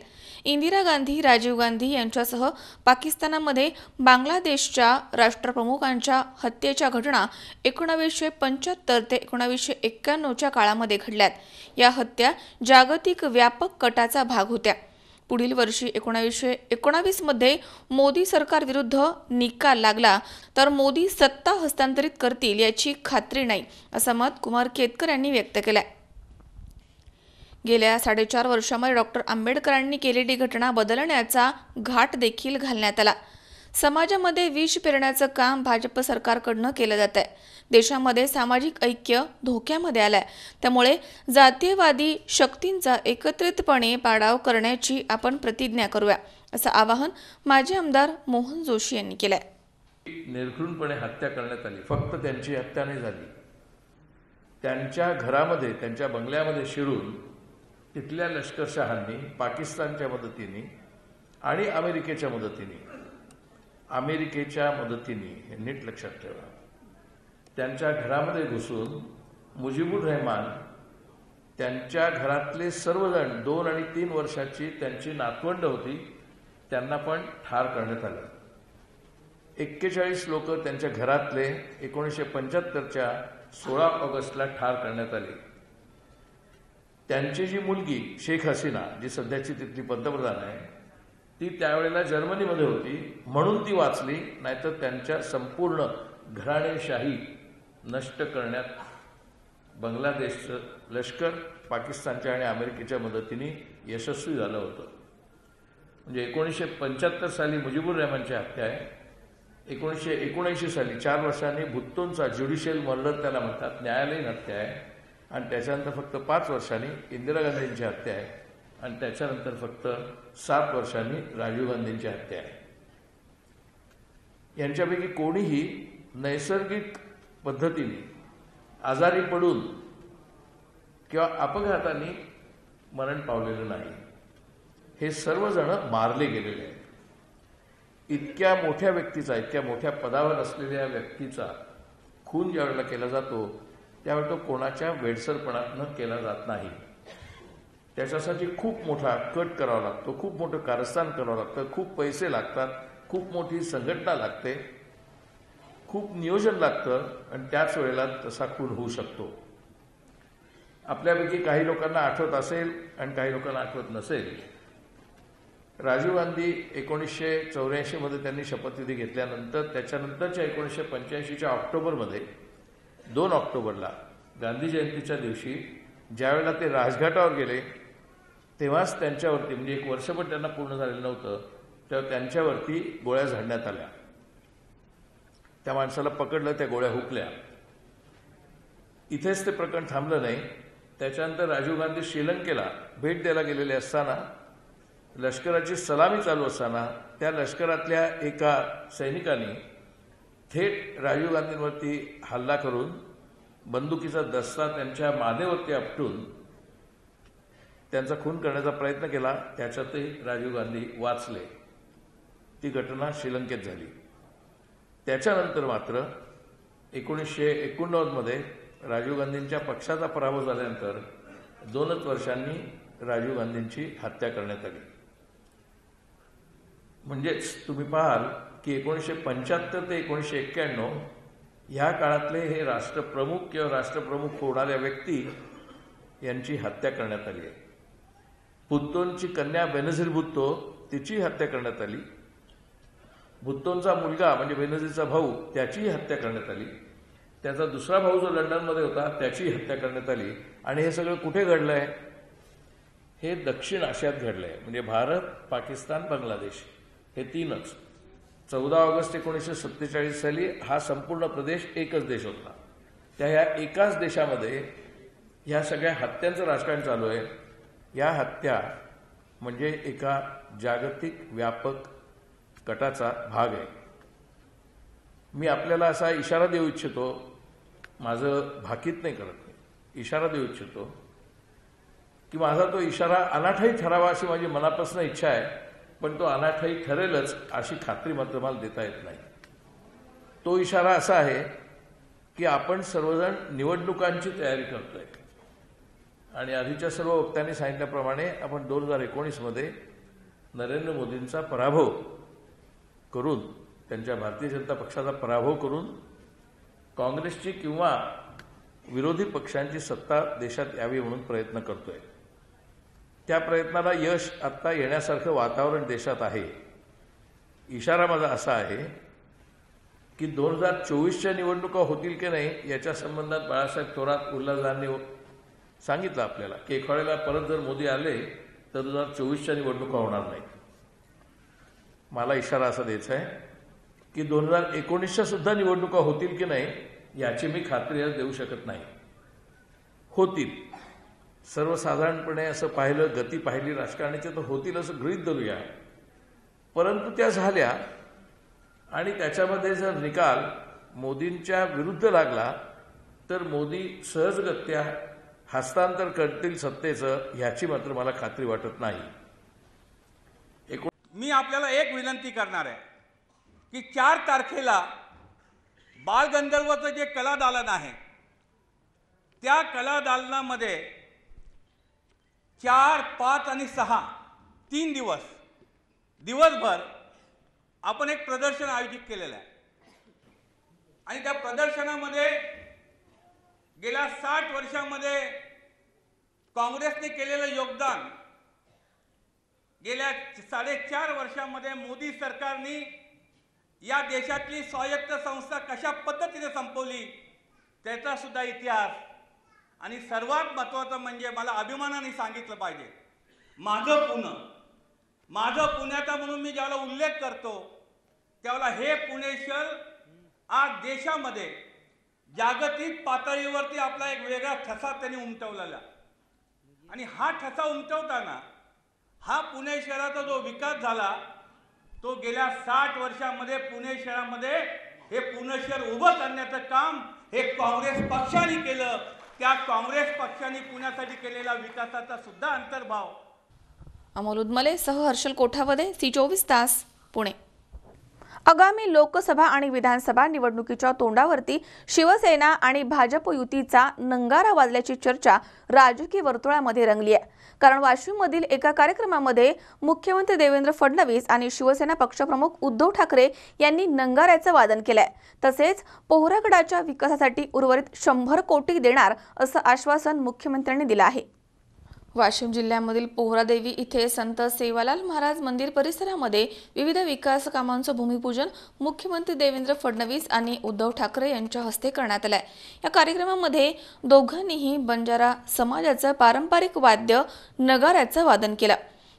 इंदिरा गांधी, राजीव गांधी यांच्यासह पाकिस्तानामध्ये बांगलादेशच्या राष्ट्रप्रमुखांच्या हत्येच्या घटना 1975 ते 1991च्या काळामध्ये घडल्यात. या हत्या जागतिक व्यापक कटाचा भाग होत्या. पुढील वर्षी 1919 मध्ये मोदी सरकार विरुद्ध निकाल लागला तर मोदी सत्ता हस्तांतरित करतील याची खात्री नाही, असं मत कुमार केतकर यांनी व्यक्त केलंय. गेल्या 4.5 वर्षांमध्ये डॉक्टर आंबेडकरांनी केलेली घटना बदलण्याचा घाट देखील घालण्यात आला. समाजामध्ये विष पेरण्याचं काम भाजप सरकारकडनं केलं जात आहे. देशामध्ये सामाजिक ऐक्य धोक्यामध्ये आलंय. त्यामुळे जातीयवादी शक्तींचा एकत्रितपणे पाडाव करण्याची आपण प्रतिज्ञा करूया, असं आवाहन माजी आमदार मोहन जोशी यांनी केलंय. निर्घृणपणे हत्या करण्यात आली. फक्त त्यांची हत्या नाही झाली, त्यांच्या घरामध्ये, त्यांच्या बंगल्यामध्ये शिरून तिथल्या लष्करशहांनी पाकिस्तानच्या मदतीने आणि अमेरिकेच्या मदतीने हे नीट लक्षात ठेवा, त्यांच्या घरामध्ये घुसून मुजीबुर रहमान, त्यांच्या घरातले सर्वजण 2 आणि 3 वर्षाची त्यांची नातवंड होती, त्यांना पण ठार करण्यात आलं. 41 लोक त्यांच्या घरातले 1975च्या 16 ऑगस्टला ठार करण्यात आले. त्यांची जी मुलगी शेख हसीना, जी सध्याची तिथली पंतप्रधान आहे, ती त्यावेळेला जर्मनीमध्ये होती म्हणून ती वाचली, नाहीतर त्यांच्या संपूर्ण घराणेशाही नष्ट करण्यात बांगलादेशचं लष्कर पाकिस्तानच्या आणि अमेरिकेच्या मदतीने यशस्वी झालं होतं. म्हणजे 1975 साली मुजीबुर रहमानची हत्या आहे. 1979 साली 4 वर्षांनी भुत्तोंचा ज्युडिशियल मर्डर त्याला म्हणतात, न्यायालयीन हत्या आहे. आणि त्याच्यानंतर फक्त 5 वर्षांनी इंदिरा गांधींची हत्या आहे. आणि त्याच्यानंतर फक्त 7 वर्षांनी राजीव गांधींची हत्या आहे. यांच्यापैकी कोणीही नैसर्गिक पद्धतीने आजारी पडून किंवा अपघाताने मरण पावलेलं नाही. हे सर्वजण मारले गेलेले आहेत. इतक्या मोठ्या व्यक्तीचा, इतक्या मोठ्या पदावर असलेल्या व्यक्तीचा खून ज्यावेळेला केला जातो त्यावेळी तो कोणाच्या वेडसरपणातनं केला जात नाही. त्याच्यासाठी खूप मोठा कट करावा लागतो, खूप मोठं कारस्थान करावं लागतं, खूप पैसे लागतात, खूप मोठी संघटना लागते, खूप नियोजन लागतं आणि त्याच वेळेला तसा खून होऊ शकतो. आपल्यापैकी काही लोकांना आठवत असेल आणि काही लोकांना आठवत नसेल, राजीव गांधी 1984 मध्ये त्यांनी शपथविधी घेतल्यानंतर त्याच्यानंतरच्या 1985च्या ऑक्टोबरमध्ये 2 ऑक्टोबरला गांधी जयंतीच्या दिवशी ज्यावेळेला ते राजघाटावर गेले तेव्हाच त्यांच्यावरती, म्हणजे 1 वर्ष पण त्यांना पूर्ण झालेलं नव्हतं, तेव्हा त्यांच्यावरती गोळ्या झाडण्यात आल्या. त्या माणसाला पकडलं, त्या गोळ्या हुकल्या. इथेच ते प्रकरण थांबलं नाही. त्याच्यानंतर राजीव गांधी श्रीलंकेला भेट द्यायला गेलेले असताना, लष्कराची सलामी चालू असताना त्या लष्करातल्या एका सैनिकाने थेट राजीव गांधींवरती हल्ला करून बंदुकीचा दस्ता त्यांच्या मानेवरती आपटून त्यांचा खून करण्याचा प्रयत्न केला. त्याच्यातही राजीव गांधी वाचले. ती घटना श्रीलंकेत झाली. त्याच्यानंतर मात्र 1989 मध्ये राजीव गांधींच्या पक्षाचा पराभव झाल्यानंतर 2च वर्षांनी राजीव गांधींची हत्या करण्यात आली. म्हणजेच तुम्ही पाहाल की 1975 ते 1991 ह्या काळातले हे राष्ट्रप्रमुख किंवा राष्ट्रप्रमुख होणाऱ्या व्यक्ती यांची हत्या करण्यात आली आहे. भुत्तोंची कन्या बेनझीर भुत्तो तिची हत्या करण्यात आली. भुत्तोंचा मुलगा म्हणजे बेनझीरचा भाऊ त्याचीही हत्या करण्यात आली. त्याचा दुसरा भाऊ जो लंडनमध्ये होता त्याची हत्या करण्यात आली. आणि हे सगळं कुठे घडलं आहे? हे दक्षिण आशियात घडलं आहे. म्हणजे भारत, पाकिस्तान, बांगलादेश हे तीनच. 14 ऑगस्ट 1947 साली हा संपूर्ण प्रदेश एकच देश होता. त्या ह्या एकाच देशामध्ये ह्या सगळ्या हत्यांचं राजकारण चालू आहे. या हत्या म्हणजे एका जागतिक व्यापक गटाचा भाग आहे. मी आपल्याला असा इशारा देऊ इच्छितो, माझं भाकीत नाही करत, इशारा देऊ इच्छितो की माझा तो इशारा अनाठाई ठरावा अशी माझी मनापासून इच्छा आहे. पण तो अनाठाई ठरेलच अशी खात्री मात्र मला देता येत नाही. तो इशारा असा आहे की आपण सर्वजण निवडणुकांची तयारी करतोय. आणि आधीच्या सर्व वक्त्यांनी सांगितल्याप्रमाणे आपण 2019 मध्ये नरेंद्र मोदींचा पराभव करून, त्यांच्या भारतीय जनता पक्षाचा पराभव करून काँग्रेसची किंवा विरोधी पक्षांची सत्ता देशात यावी म्हणून प्रयत्न करतोय. त्या प्रयत्नाला यश आत्ता येण्यासारखं वातावरण देशात आहे. इशारा माझा असा आहे की 2024च्या निवडणुका होतील की नाही याच्या संबंधात बाळासाहेब थोरात उल्हासदारांनी सांगितलं आपल्याला की एका वेळेला परत जर मोदी आले तर 2024च्या निवडणुका होणार नाहीत. मला इशारा असा द्यायचा आहे की 2019च्या सुद्धा निवडणुका होतील की नाही याची मी खात्री आज देऊ शकत नाही. होतील, सर्वसाधारणपणे असं पाहिलं, गती पाहिली राजकारणाची तर होतील असं गृहीत धरूया. परंतु त्या झाल्या आणि त्याच्यामध्ये जर निकाल मोदींच्या विरुद्ध लागला तर मोदी सहजगत्या हस्तांतर करतील सत्तेचं ह्याची मात्र मला खात्री वाटत नाही. मी आपल्याला एक विनंती करणार आहे की 4 तारखेला बालगंधर्वचं जे कला दालन आहे त्या कला दालनामध्ये 4, 5 आणि 6 3 दिवसभर आपण एक प्रदर्शन आयोजित केलेलं आहे. आणि त्या प्रदर्शनामध्ये गेल्या 60 वर्षांमध्ये काँग्रेसने केलेलं योगदान, गेल्या 4.5 वर्षांमध्ये मोदी सरकारने या देशातली स्वायत्त संस्था कशा पद्धतीने संपवली त्याचा सुद्धा इतिहास. आणि सर्वात महत्त्वाचं म्हणजे मला अभिमानाने सांगितलं पाहिजे, माझं पुण्याचा म्हणून मी ज्याला उल्लेख करतो त्यावेळेला हे पुणे शहर आज देशामध्ये जागतिक पातळीवरती आपला एक वेगळा ठसा त्यांनी उमटवलेला. आणि हा ठसा उमटवताना हा पुणे शहराचा जो विकास झाला तो गेल्या 60 वर्षांमध्ये पुणे शहरामध्ये हे पुणे शहर उभं करण्याचं काम हे काँग्रेस पक्षाने केलं. त्या काँग्रेस पक्षाने पुण्यासाठी केलेला विकासाचा सुद्धा अंतर्भाव. अमोल उदमले सह हर्षल कोठावदे, C24 तास, पुणे. आगामी लोकसभा आणि विधानसभा निवडणुकीच्या तोंडावरती शिवसेना आणि भाजप युतीचा नंगारा वाजल्याची चर्चा राजकीय वर्तुळामध्ये रंगली आहे. कारण वाशिममधील एका कार्यक्रमामध्ये मुख्यमंत्री देवेंद्र फडणवीस आणि शिवसेना पक्षप्रमुख उद्धव ठाकरे यांनी नंगाऱ्याचं वादन केलंय. तसेच पोहरागडाच्या विकासासाठी उर्वरित 100 कोटी देणार असं आश्वासन मुख्यमंत्र्यांनी दिलं आहे. वाशिम जिल्ह्यामधील पोहरादेवी इथे संत सेवालाल महाराज मंदिर परिसरामध्ये विविध विकास कामांचं भूमिपूजन मुख्यमंत्री देवेंद्र फडणवीस आणि उद्धव ठाकरे यांच्या हस्ते करण्यात आलंय. या कार्यक्रमामध्ये दोघांनीही बंजारा समाजाचं पारंपरिक वाद्य नगाऱ्याचं वादन केलं.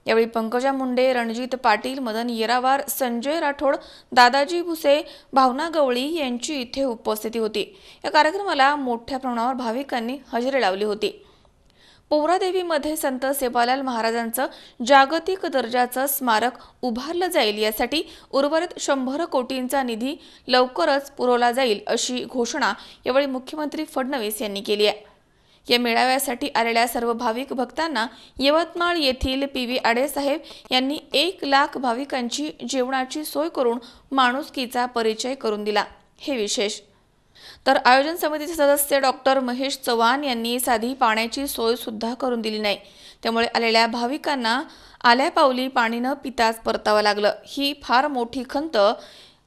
यावेळी पंकजा मुंडे, रणजित पाटील, मदन येरावार, संजय राठोड, दादाजी भुसे, भावना गवळी यांची इथे उपस्थिती होती. या कार्यक्रमाला मोठ्या प्रमाणावर भाविकांनी हजेरी लावली होती. पोहरादेवीमध्ये संत सेवालाल महाराजांचं जागतिक दर्जाचं स्मारक उभारलं जाईल. यासाठी उर्वरित 100 कोटींचा निधी लवकरच पुरवला जाईल अशी घोषणा यावेळी मुख्यमंत्री फडणवीस यांनी केली आहे. या मेळाव्यासाठी आलेल्या सर्व भाविक भक्तांना यवतमाळ येथील PV आडेसाहेब यांनी 1 लाख भाविकांची जेवणाची सोय करून माणुसकीचा परिचय करून दिला. हे विशेष. तर आयोजन समितीचे सदस्य डॉक्टर महेश चव्हाण यांनी साधी पाण्याची सोय सुद्धा करून दिली नाही. त्यामुळे आलेल्या भाविकांना आल्या पावली पाणी न पिताच परतावं लागलं. ही फार मोठी खंत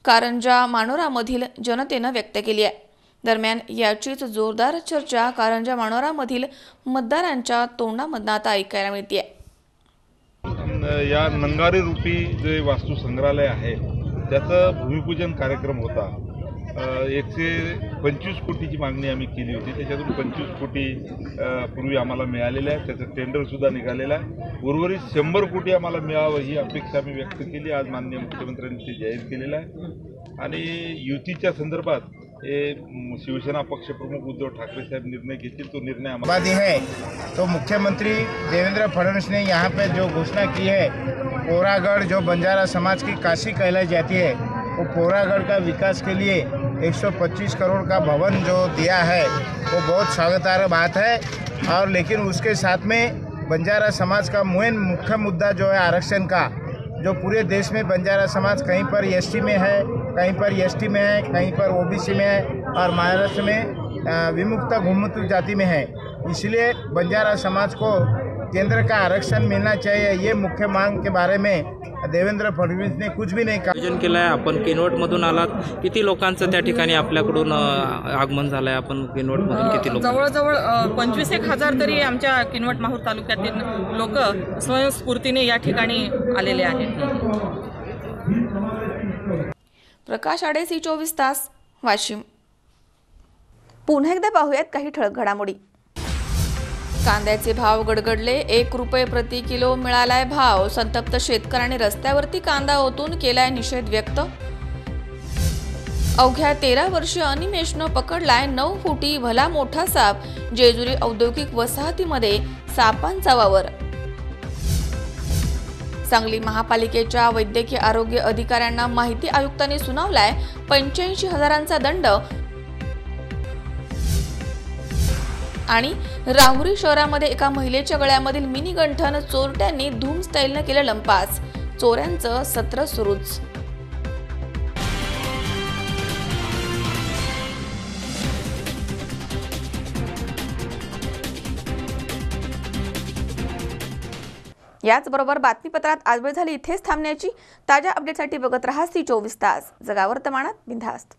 कारंजा मानोरामधील जनतेनं व्यक्त केली आहे. दरम्यान याचीच जोरदार चर्चा कारंजा मानोरामधील मतदारांच्या तोंडामधून आता ऐकायला मिळते. या नंगारी रूपी जे वास्तू संग्रहालय आहे त्याचं भूमिपूजन कार्यक्रम होता. 125 कोटीची मागणी आम्ही केली होती. त्याच्यातून 25 कोटी पूर्वी आम्हाला मिळालेलं आहे. त्याचं टेंडरसुद्धा निघालेलं आहे. उर्वरित 100 कोटी आम्हाला मिळावं ही अपेक्षा आम्ही व्यक्त केली. आज माननीय मुख्यमंत्र्यांनी ते जाहीर केलेलं आहे. आणि युतीच्या संदर्भात हे शिवसेना पक्षप्रमुख उद्धव ठाकरे साहब निर्णय घेतील. तो निर्णय आबादी है तो मुख्यमंत्री देवेंद्र फडणवीस ने यहाँ पे जो घोषणा की है, पोरागढ़ जो बंजारा समाज की काशी कहलाई जाती है, वो पोरागढ़ का विकास के लिए 125 करोड़ का भवन जो दिया है वो बहुत स्वागतार्ह बात है. और लेकिन उसके साथ में बंजारा समाज का मुख्य मुद्दा जो है आरक्षण का, जो पूरे देश में बंजारा समाज कहीं पर एसटी में है, कहीं पर एसटी में है, कहीं पर ओबीसी में है और महाराष्ट्र में विमुक्त घुमतु जाति में है. इसलिए बंजारा समाज को केंद्र का आरक्षण मिलना चाहिए. ये मुख्य मांग के बारे में देवेंद्र फडणवीस ने कुछ भी नहीं कहा. आयोजन केलं आहे. आपण किनवटमधून आलात. किती लोकांचं त्या ठिकाणी आपल्याकडून आगमन झालं आहे? आपण किनवटमधून किती लोक? जवळजवळ 25,000 तरी आमच्या किनवट माहूर तालुक्यातील लोक स्वयंस्फूर्तीने या ठिकाणी आलेले आहेत. प्रकाश आडे, C24 तास, वाशिम. पुन्हा एकदा पाहूयात काही ठळक घडामोडी. कांद्याचे भाव गडगडले. 1 रुपये प्रति किलो मिळालाय भाव. संतप्त शेतकऱ्यांनी रस्त्यावरती कांदा ओतून केलाय निषेध व्यक्त. अवघ्या 13 वर्षीय अनिमेशनं पकडलाय 9 फुटी भला मोठा साप. जेजुरी औद्योगिक वसाहतीमध्ये सापांचा वावर. सांगली महापालिकेच्या वैद्यकीय आरोग्य अधिकाऱ्यांना माहिती आयुक्तांनी सुनावलाय 85,000चा दंड. आणि राहुरी शहरामध्ये एका महिलेच्या गळ्यामधील मिनी गंठन चोरट्यांनी धूम स्टाईलनं केलं लंपास. चोऱ्यांचं सत्र सुरूच. याचबरोबर बातमीपत्रात आज वेळ झाली इथेच थांबण्याची. ताज्या अपडेटसाठी बघत रहा C24 तास. जगा वर्तमानात बिनधास्त.